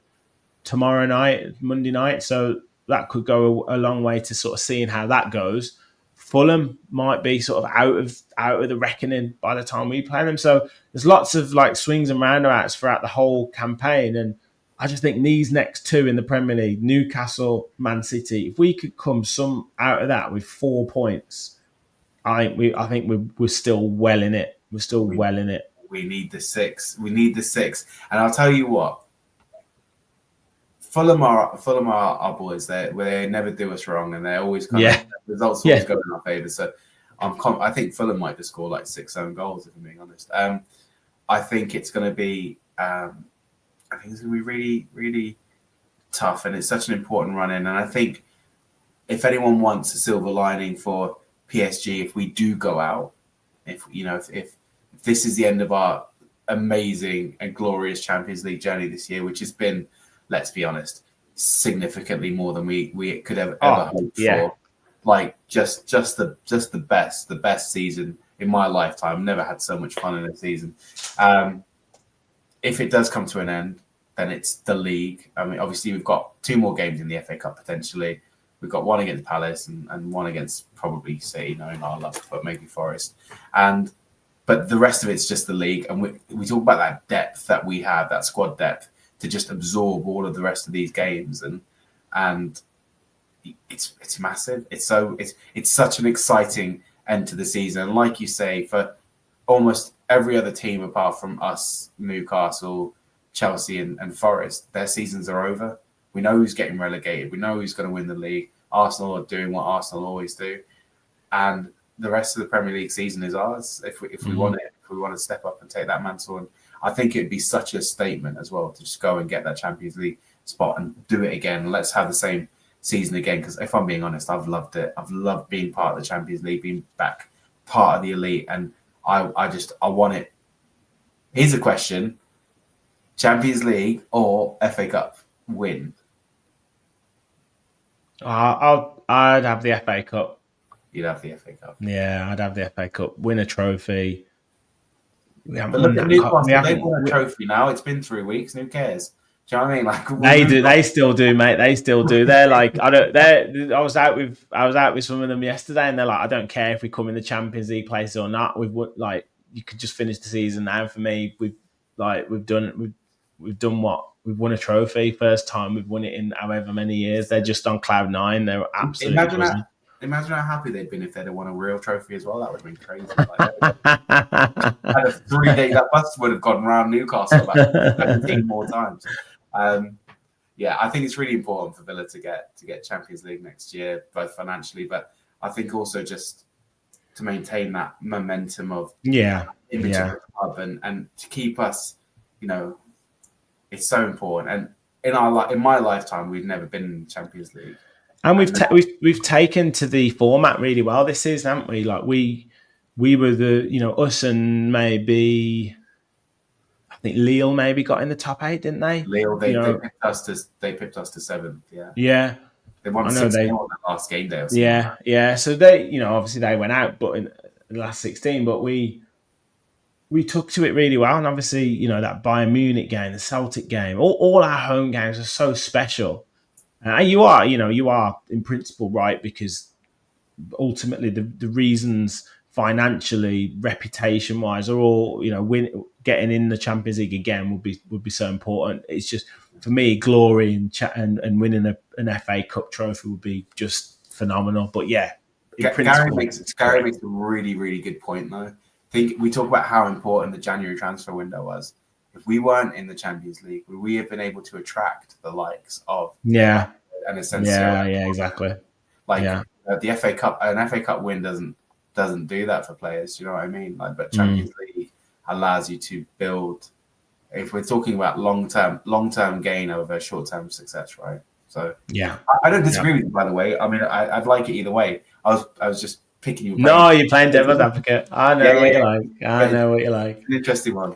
tomorrow night, Monday night, so that could go a long way to sort of seeing how that goes. Fulham might be sort of out of the reckoning by the time we play them. So there's lots of swings and roundabouts throughout the whole campaign. And I just think these next 2 in the Premier League, Newcastle, Man City, if we could come some out of that with 4 points, I think we're still well in it. We're still well in it. We need the 6. And I'll tell you what. Fulham are our boys. They never do us wrong, and they're always results always go in our favour. So I think Fulham might just score 6-7 goals, if I'm being honest. I think it's going to be really, really tough, and it's such an important run in. And I think if anyone wants a silver lining for PSG, if we do go out, if this is the end of our amazing and glorious Champions League journey this year, which has been, let's be honest, significantly more than we could have ever hoped for. Just the best season in my lifetime. Never had so much fun in a season. If it does come to an end, then it's the league. I mean, obviously we've got 2 more games in the FA Cup potentially. We've got 1 against Palace and 1 against probably City, knowing our luck, but maybe Forest. And but the rest of it's just the league. And we talk about that depth that we have, that squad depth, to just absorb all of the rest of these games, and it's massive. It's such an exciting end to the season. And like you say, for almost every other team apart from us, Newcastle, Chelsea, and Forest, their seasons are over. We know who's getting relegated. We know who's going to win the league. Arsenal are doing what Arsenal always do, and the rest of the Premier League season is ours. If we want it, if we want to step up and take that mantle, and I think it'd be such a statement as well to just go and get that Champions League spot and do it again. Let's have the same season again, because if I'm being honest, I've loved it. I've loved being part of the Champions League, being back part of the elite, and I want it. Here's a question: Champions League or FA Cup win? I'd have the FA Cup. You'd have the FA Cup. Yeah, I'd have the FA Cup. Win a trophy. But look at Newcastle. They've won a trophy now. It's been 3 weeks. Who cares? Do you know what I mean? Like they do. They still do, mate. They still do. They're like, I was out with some of them yesterday, and they're like, I don't care if we come in the Champions League place or not. Like, you could just finish the season now. For me, we've done what we've won a trophy. First time we've won it in however many years. They're just on cloud 9. They're absolutely. Imagine how happy they'd been if they'd have won a real trophy as well. That would have been crazy. Like, had a 3-day, that bus would have gone around Newcastle about 17 more times. Yeah, I think it's really important for Villa to get Champions League next year, both financially, but I think also just to maintain that momentum of image of the club and to keep us, it's so important. And in my lifetime, we've never been in the Champions League. And we've taken to the format really well this season, haven't we? Like we were us and maybe I think Lille maybe got in the top 8, didn't they? Lille, they picked us to 7th. Yeah. Yeah. They won 6-0 on the last game day. Yeah. So they, obviously they went out, but in the last 16, but we took to it really well. And obviously, that Bayern Munich game, the Celtic game, all our home games are so special. You are in principle right, because ultimately the reasons financially, reputation wise, are all getting in the Champions League again would be so important. It's just for me, glory and winning an FA Cup trophy would be just phenomenal. But yeah, Gary makes a really, really good point though. I think we talk about how important the January transfer window was. If we weren't in the Champions League, would we have been able to attract the likes of and essentially exactly. The FA Cup, an FA Cup win doesn't do that for players. You know what I mean? But Champions League allows you to build. If we're talking about long term gain over short term success, right? So I don't disagree with you. By the way, I mean I'd like it either way. I was just picking you. No, you're playing devil's advocate. I know what you like. I know what you like. An interesting one.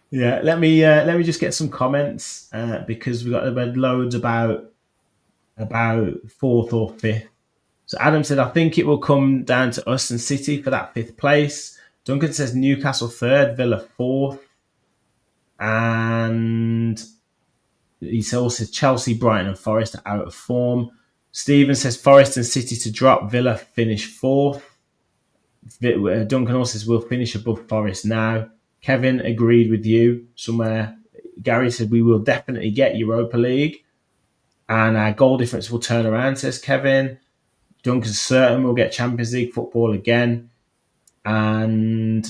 Yeah, let me just get some comments because we got loads about 4th or 5th. So Adam said, I think it will come down to us and City for that 5th place. Duncan says Newcastle 3rd, Villa 4th, and he also says Chelsea, Brighton, and Forest are out of form. Stephen says Forest and City to drop, Villa finish 4th. Duncan also says we'll finish above Forest now. Kevin agreed with you somewhere. Gary said we will definitely get Europa League and our goal difference will turn around, says Kevin. Duncan's certain we'll get Champions League football again, and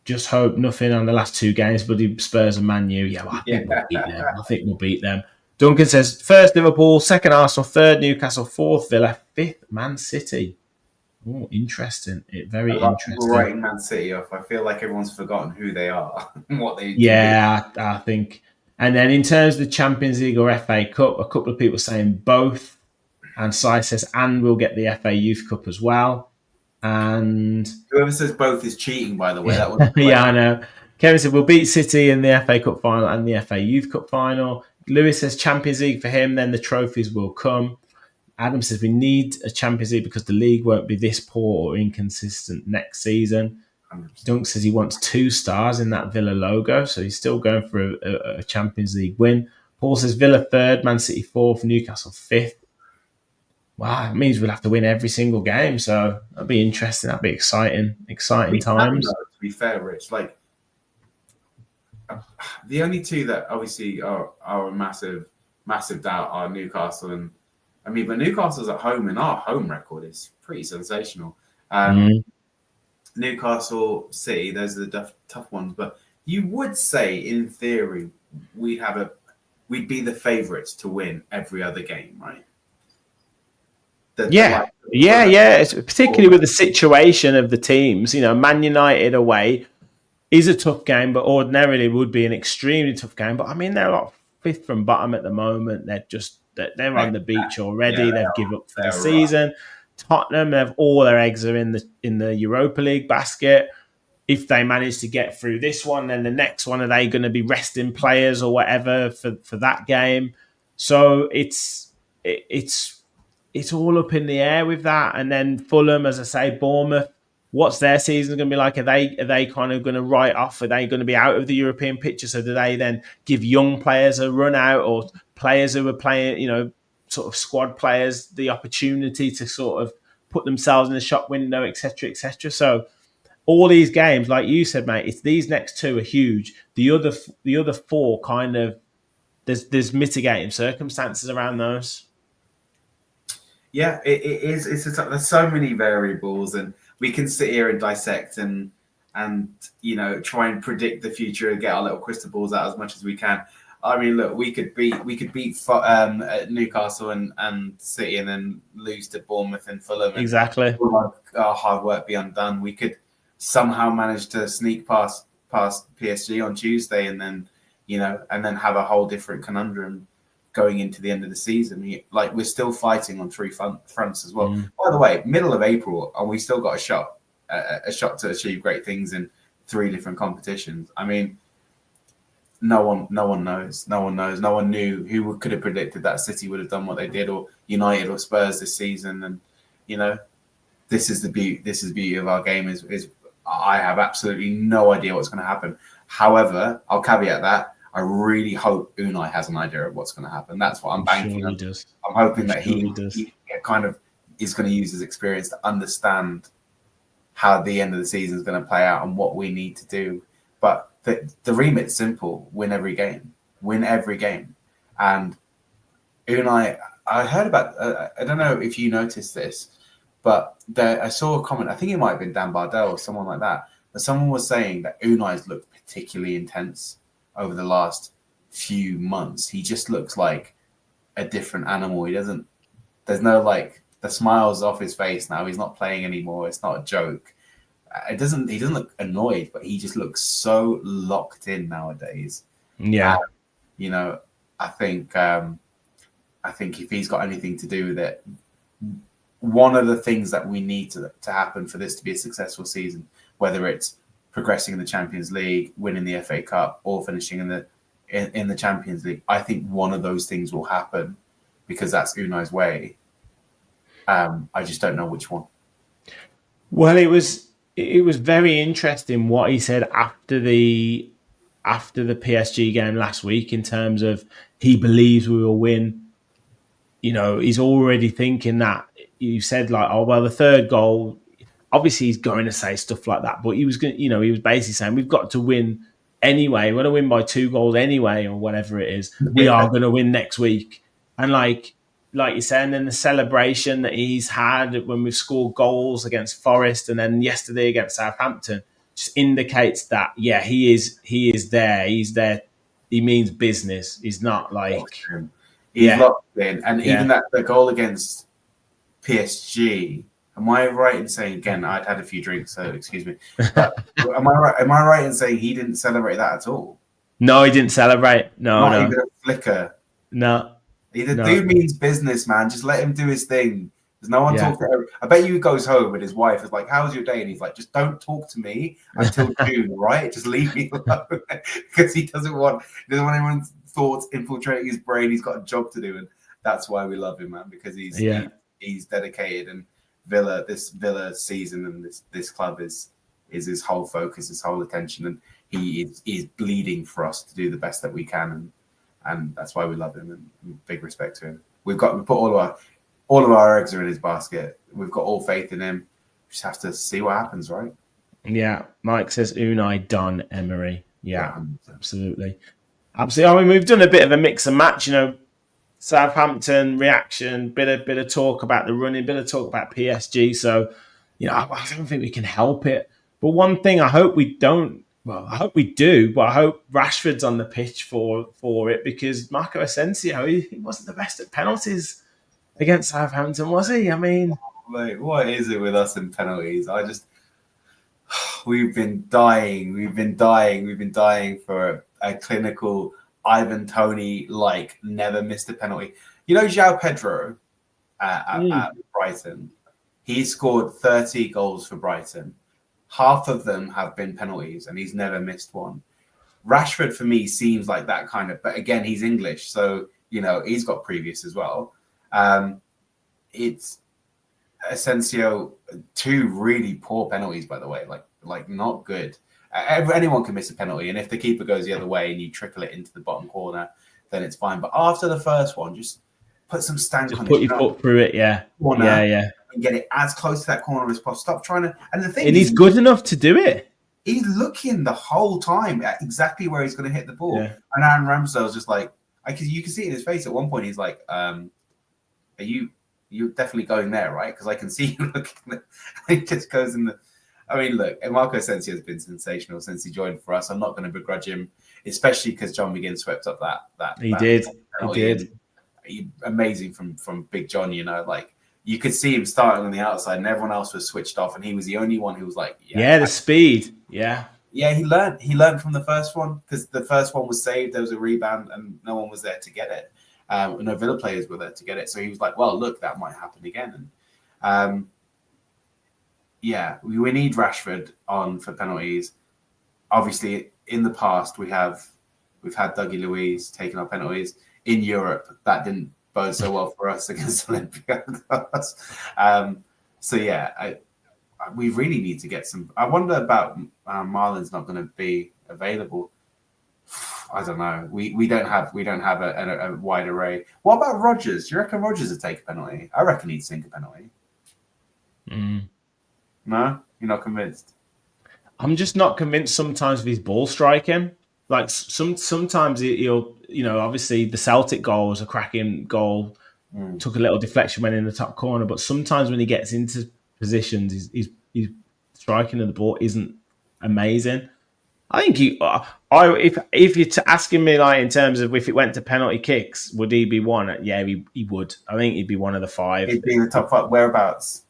just hope nothing on the last 2 games, but Spurs and Man U. Yeah, well, I think we'll beat them. Duncan says 1st Liverpool, 2nd Arsenal, 3rd Newcastle, 4th Villa, 5th Man City. Oh, interesting. Very interesting. Writing Man City off. I feel like everyone's forgotten who they are and what they do. Yeah, I think. And then in terms of the Champions League or FA Cup, a couple of people saying both. And Sai says, and we'll get the FA Youth Cup as well. And whoever says both is cheating, by the way. That was I know. Kevin said, we'll beat City in the FA Cup final and the FA Youth Cup final. Lewis says Champions League for him, then the trophies will come. Adam says we need a Champions League because the league won't be this poor or inconsistent next season. 100%. Dunk says he wants 2 stars in that Villa logo, so he's still going for a Champions League win. Paul says Villa 3rd, Man City 4th, Newcastle 5th. Wow, it means we'll have to win every single game, so that'll be interesting. That'll be exciting times. To be fair, Rich, like the only two that obviously are a massive doubt are Newcastle and but Newcastle's at home and our home record is pretty sensational. Newcastle, City, those are the tough ones. But you would say, in theory, we'd be the favourites to win every other game, right? Yeah. It's particularly with the situation of the teams. Man United away is a tough game, but ordinarily would be an extremely tough game. But I mean, they're like fifth from bottom at the moment. They're on the beach already. They've given up for the season. Right. Tottenham have all their eggs are in the Europa League basket. If they manage to get through this one, then the next one, are they going to be resting players or whatever for that game? So it's all up in the air with that. And then Fulham, as I say, Bournemouth, what's their season going to be like? Are they kind of going to write off? Are they going to be out of the European picture? So do they then give young players a run out, or players who are playing, sort of squad players, the opportunity to sort of put themselves in the shop window, etc., etc.? So all these games, like you said, mate, it's these next two are huge. The other four kind of there's mitigating circumstances around those. Yeah, it is. There's so many variables, and we can sit here and dissect and try and predict the future and get our little crystal balls out as much as we can. I mean, look, we could beat Newcastle and City, and then lose to Bournemouth and Fulham. Exactly. Our hard work be undone. We could somehow manage to sneak past PSG on Tuesday, and then have a whole different conundrum going into the end of the season. We're still fighting on three fronts as well. By the way, middle of April, and we still got a shot to achieve great things in 3 different competitions. I mean, no one knows. No one knows. No one knew who could have predicted that City would have done what they did, or United or Spurs this season. And this is the beauty of our game is I have absolutely no idea what's going to happen. However, I'll caveat that. I really hope Unai has an idea of what's going to happen. That's what I'm banking on. I'm hoping that he kind of is going to use his experience to understand how the end of the season is going to play out and what we need to do. But the remit's simple: win every game. And Unai, I heard about. I don't know if you noticed this, but I saw a comment. I think it might have been Dan Bardell or someone like that. But someone was saying that Unai's looked particularly intense over the last few months. He just looks like a different animal. There's no the smile's off his face now. He's not playing anymore. It's not a joke. He doesn't look annoyed, but he just looks so locked in nowadays. Yeah. And, I think if he's got anything to do with it, one of the things that we need to happen for this to be a successful season, whether it's progressing in the Champions League, winning the FA Cup, or finishing in the Champions League, I think one of those things will happen because that's Unai's way. I just don't know which one. Well, it was very interesting what he said after the PSG game last week, in terms of he believes we will win. He's already thinking that. You said the third goal. Obviously, he's going to say stuff like that, but he was going. He was basically saying we've got to win anyway. We're going to win by 2 goals anyway, or whatever it is. We are going to win next week. And like you're saying, then the celebration that he's had when we've scored goals against Forest, and then yesterday against Southampton, just indicates that he is there. He's there. He means business. He's not he's locked in, and even the goal against PSG. Am I right in saying, again, I'd had a few drinks, so excuse me, but am I right in saying he didn't celebrate that at all? No, he didn't celebrate. No, not even a flicker. No. Dude means business, man. Just let him do his thing. There's no one talk to him. I bet you he goes home with his wife is like, "How's your day?" And he's like, "Just don't talk to me until June, right? Just leave me alone," because he doesn't want anyone's thoughts infiltrating his brain. He's got a job to do, and that's why we love him, man. Because he's dedicated, and this Villa season and this club is his whole focus, his whole attention, and he is bleeding for us to do the best that we can, and that's why we love him, and big respect to him. We put all of our eggs are in his basket. We've got all faith in him. We just have to see what happens, right? Yeah, Mike says Unai done Emery. Yeah, Yeah. absolutely. Absolutely. I mean, we've done a bit of a mix and match, Southampton reaction, bit of talk about the running, bit of talk about PSG. So, I don't think we can help it. But one thing I hope we don't. Well, I hope we do, but I hope Rashford's on the pitch for it because Marco Asensio, he wasn't the best at penalties against Southampton, was he? I mean, Like, what is it with us in penalties? We've been dying. We've been dying for a clinical Ivan Toney never missed a penalty. João Pedro at Brighton. He scored 30 goals for Brighton. Half of them have been penalties, and he's never missed one. Rashford for me seems like that kind of, but again, he's English, so he's got previous as well. It's Asensio, 2 really poor penalties, by the way, like not good. Anyone can miss a penalty, and if the keeper goes the other way and you trickle it into the bottom corner, then it's fine. But after the first one, just put some stank just on put your foot through it, yeah. Yeah. And get it as close to that corner as possible. Stop trying to. And the thing and he's good enough to do it. He's looking the whole time at exactly where he's going to hit the ball. Yeah. And Aaron Ramsdale's just you can see it in his face at one point. He's like, "Are you're definitely going there, right? Because I can see you looking." He just goes in the. I mean, look, Marco Asensio has been sensational since he joined for us. I'm not going to begrudge him, especially because John McGinn swept up that. He did. Amazing from Big John. You could see him starting on the outside, and everyone else was switched off, and he was the only one who was like, the speed, yeah. He learned from the first one because the first one was saved. There was a rebound, and no one was there to get it. No Villa players were there to get it, so he was like, "Well, look, that might happen again." And we need Rashford on for penalties. Obviously, in the past, we've had Dougie Luiz taking our penalties in Europe. That didn't bode so well for us against Olympiacos. We really need to get some. I wonder about Malen's not going to be available. I don't know. We don't have a wide array. What about Rodgers? Do you reckon Rodgers would take a penalty? I reckon he'd sink a penalty. No, you're not convinced. I'm just not convinced. Sometimes of his ball striking. Like sometimes he'll, obviously the Celtic goal was a cracking goal. Took a little deflection, went in the top corner. But sometimes when he gets into positions, his striking of the ball isn't amazing. I think if you're asking me in terms of if it went to penalty kicks, would he be one? Yeah, he would. I think he'd be one of the 5. He'd be in the top 5. Whereabouts?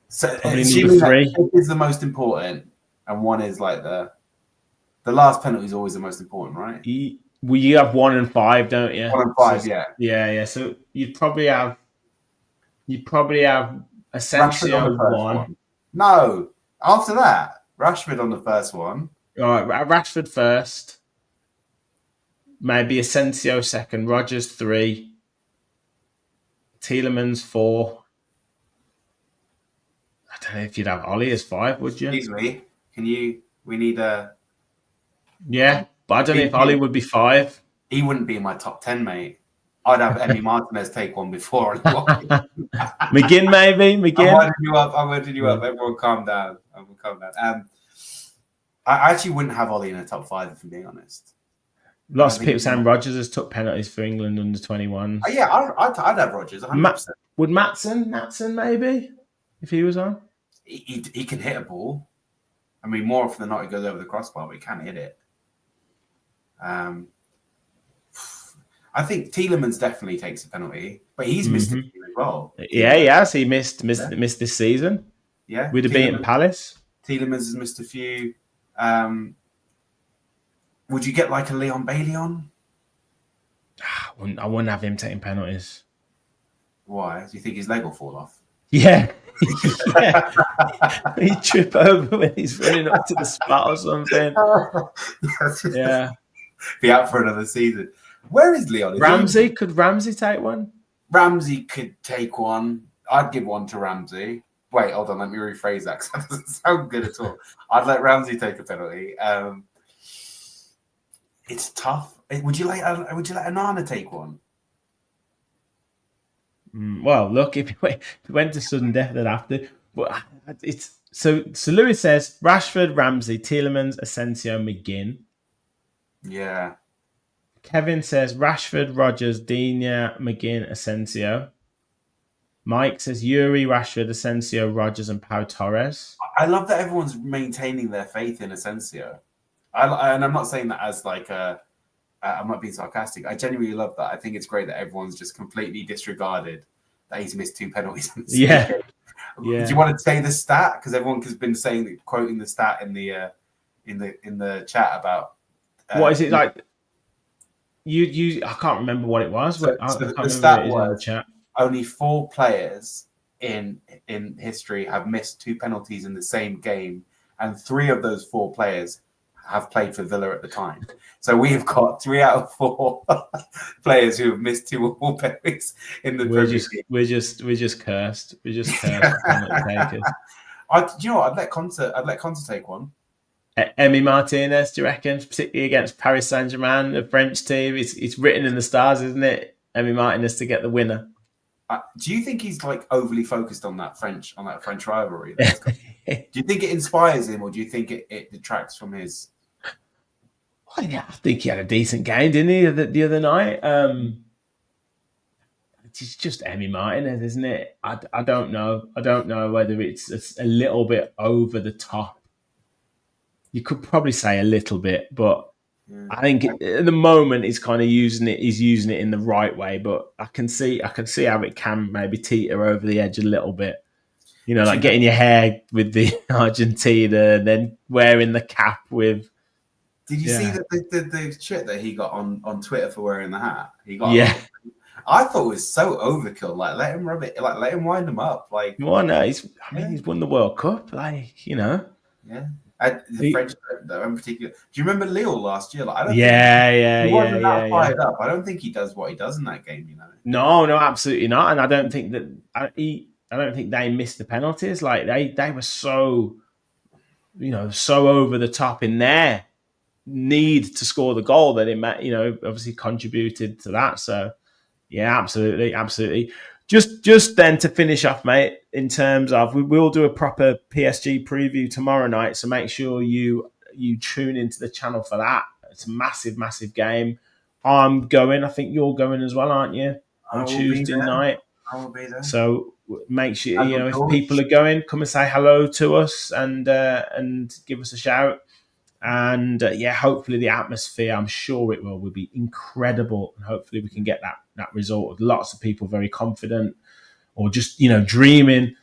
So probably number 3 is the most important, and 1 is the last penalty is always the most important, right? You have 1 and 5, don't you? 1 and 5, so, yeah. So you'd probably have Asensio 1. No, after that, Rashford on the first one. All right, Rashford first. Maybe Asensio second. Rodgers 3. Tielemans 4. I don't know if you'd have Ollie as 5, would you? Excuse me. We need a. Yeah, but I don't know if Ollie would be 5. He wouldn't be in my top 10, mate. I'd have Emi Martinez take one before. McGinn, maybe. McGinn. I'm winding you up. Everyone calm down. I actually wouldn't have Ollie in the top 5, if I'm being honest. Lots of people saying Rodgers has took penalties for England under 21. I'd have Rodgers. 100%. Would Matson maybe, if he was on? He can hit a ball. I mean, more often than not, he goes over the crossbar, but he can hit it. I think Tielemans definitely takes a penalty, but he's missed a few as well. Yeah, he has. He missed this season. Yeah, we'd have beaten Palace. Tielemans has missed a few. Would you get a Leon Bailey on? I wouldn't have him taking penalties. Why? Do you think his leg will fall off? Yeah. He'd trip over when he's running up to the spot or something. Yeah. Be out for another season. Where is Leon? Ramsey? Could Ramsey take one? Ramsey could take one. I'd give one to Ramsey. Wait, hold on. Let me rephrase that because that doesn't sound good at all. I'd let Ramsey take a penalty. It's tough. Would you let Onana take one? Well, look, if he went to sudden death, they'd have to. But So Lewis says Rashford, Ramsey, Tielemans, Asensio, McGinn. Yeah. Kevin says Rashford, Rodgers, Digne, McGinn, Asensio. Mike says Yuri, Rashford, Asensio, Rodgers, and Pau Torres. I love that everyone's maintaining their faith in Asensio. And I'm not saying that as like I'm not being sarcastic. I genuinely love that. I think it's great that everyone's just completely disregarded that he's missed 2 penalties in the same game. Yeah. Do you want to say the stat? Because everyone has been saying, quoting the stat in the chat about what is it like? You I can't remember what it was. So, I can't the remember stat it is was in the chat. only 4 players in history have missed 2 penalties in the same game, and 3 of those 4 players have played for Villa at the time. So we have got 3 out of 4 players who have missed 2 or more penalties in the Premier League. We're just cursed. We're just cursed. Do you know what? I'd let Conte take one. Emi Martinez, do you reckon? Particularly against Paris Saint-Germain, the French team. It's written in the stars, isn't it? Emi Martinez to get the winner. Do you think he's like overly focused on that French rivalry? Do you think it inspires him, or do you think it detracts from his? Well, yeah, I think he had a decent game, didn't he, the other night? It's just Emi Martinez, isn't it? I don't know. I don't know whether it's a little bit over the top. You could probably say a little bit, but I think at the moment he's kind of using it. He's using it in the right way, but I can see how it can maybe teeter over the edge a little bit. You know, like getting your hair with the Argentina and then wearing the cap with. Did you see the shit that he got on Twitter for wearing the hat? He got. I thought it was so overkill. Like, let him rub it. Like, let him wind him up. Like, well, no, he's won the World Cup. Like, you know. Yeah. The French, though, in particular. Do you remember Lille last year? Like, I don't think he wasn't that fired up. I don't think he does what he does in that game. You know. No, absolutely not. And I don't think that I don't think they missed the penalties. Like they were so, so over the top in their need to score the goal that it, obviously contributed to that. So, yeah, absolutely. Just then to finish off, mate, in terms of we will do a proper PSG preview tomorrow night, so make sure you tune into the channel for that. It's a massive game. I'm going. I think you're going as well, aren't you? On Tuesday night. I will be there. So make sure if people are going, come and say hello to us and give us a shout. And hopefully the atmosphere, I'm sure it will be incredible, and hopefully we can get that result with lots of people very confident or just dreaming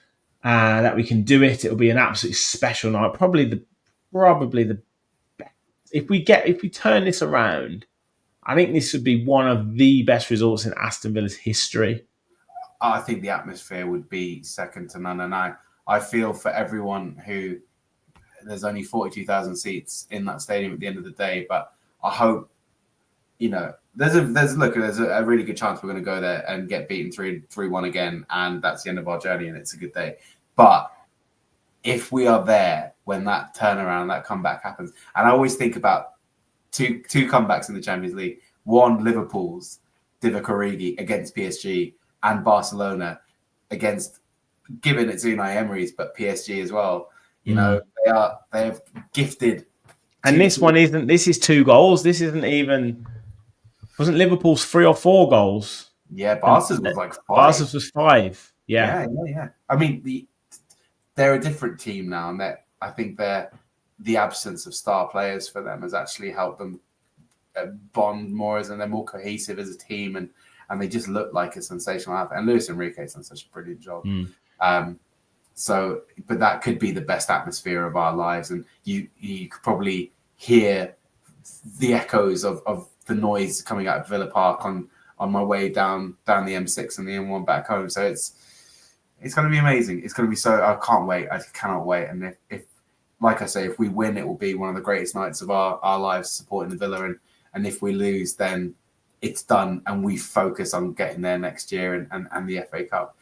that we can do it. It'll be an absolutely special night. Probably the best. If we turn this around, I think this would be one of the best results in Aston Villa's history. I think the atmosphere would be second to none, and I feel for everyone who. There's only 42,000 seats in that stadium at the end of the day, but I hope, there's a really good chance we're going to go there and get beaten 3-1 again, and that's the end of our journey, and it's a good day. But if we are there when that turnaround, that comeback happens, and I always think about two comebacks in the Champions League, one Liverpool's Divock Origi against PSG, and Barcelona against, given it's Unai Emery's, but PSG as well. They have gifted. And this one isn't. This is 2 goals. This isn't even. Wasn't Liverpool's 3 or 4 goals? Yeah, Barca's was like 5. Barca's was 5. Yeah. I mean, they're a different team now, and I think the absence of star players for them has actually helped them bond more, and they're more cohesive as a team, and they just look like a sensational outfit. And Luis Enrique's done such a brilliant job. So, but that could be the best atmosphere of our lives, and you could probably hear the echoes of the noise coming out of Villa Park on my way down the M6 and the M1 back home. So it's going to be amazing. It's going to be so. I can't wait. I cannot wait. And if like I say, if we win, it will be one of the greatest nights of our lives supporting the Villa. And if we lose, then it's done, and we focus on getting there next year and the FA Cup.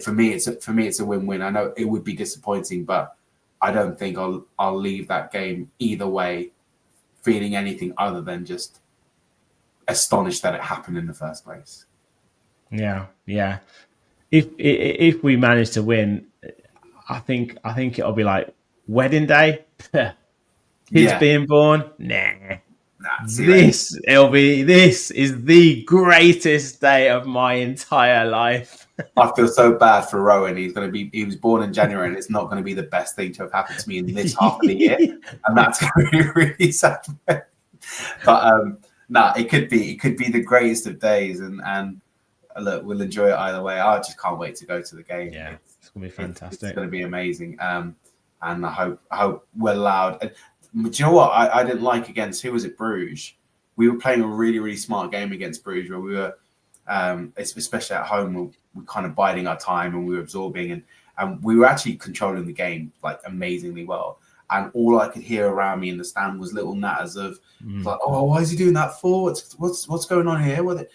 For me, it's a win-win. I know it would be disappointing, but I don't think I'll leave that game either way feeling anything other than just astonished that it happened in the first place. Yeah. If we manage to win, I think it'll be like wedding day. Kids Yeah. being born. Nah. See This is the greatest day of my entire life. I feel so bad for Rowan. He was born in January, and it's not going to be the best thing to have happened to me in this half of the year, and that's going to be really sad. But it could be the greatest of days, and look, we'll enjoy it either way. I just can't wait to go to the game. Yeah, it's going to be fantastic. It's going to be amazing. And I hope we're loud. Do you know what I didn't like against, who was it, Bruges? We were playing a really, really smart game against Bruges where we were, especially at home, we're kind of biding our time and we were absorbing and we were actually controlling the game like amazingly well. And all I could hear around me in the stand was little natters of like, oh, why is he doing that for? What's going on here with it?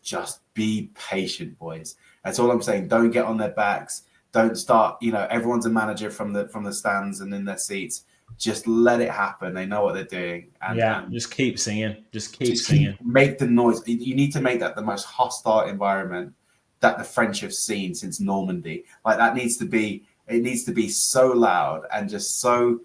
Just be patient, boys. That's all I'm saying. Don't get on their backs. Don't start, everyone's a manager from the stands and in their seats. Just let it happen. They know what they're doing. And just keep singing. Just keep singing. Make the noise. You need to make that the most hostile environment that the French have seen since Normandy. Like it needs to be so loud and just so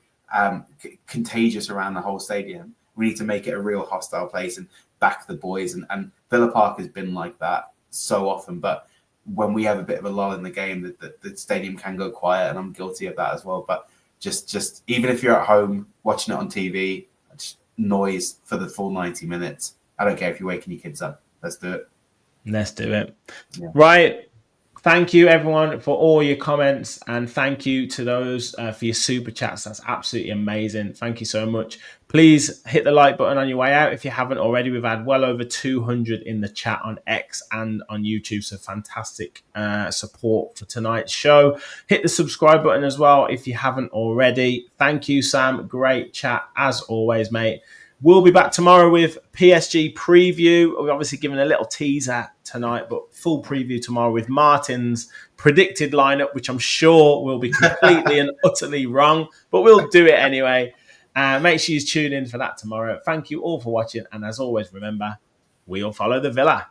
contagious around the whole stadium. We need to make it a real hostile place and back the boys. And Villa Park has been like that so often. But when we have a bit of a lull in the game, the stadium can go quiet, and I'm guilty of that as well. But just even if you're at home watching it on TV, just noise for the full 90 minutes. I don't care if you're waking your kids up. Let's do it. Let's do it. Yeah. Right. Thank you, everyone, for all your comments. And thank you to those for your super chats. That's absolutely amazing. Thank you so much. Please hit the like button on your way out if you haven't already. We've had well over 200 in the chat on X and on YouTube. So fantastic support for tonight's show. Hit the subscribe button as well if you haven't already. Thank you, Sam. Great chat as always, mate. We'll be back tomorrow with PSG preview. We're obviously giving a little teaser tonight, but full preview tomorrow with Martin's predicted lineup, which I'm sure will be completely and utterly wrong, but we'll do it anyway. Make sure you tune in for that tomorrow. Thank you all for watching. And as always, remember, we'll follow the Villa.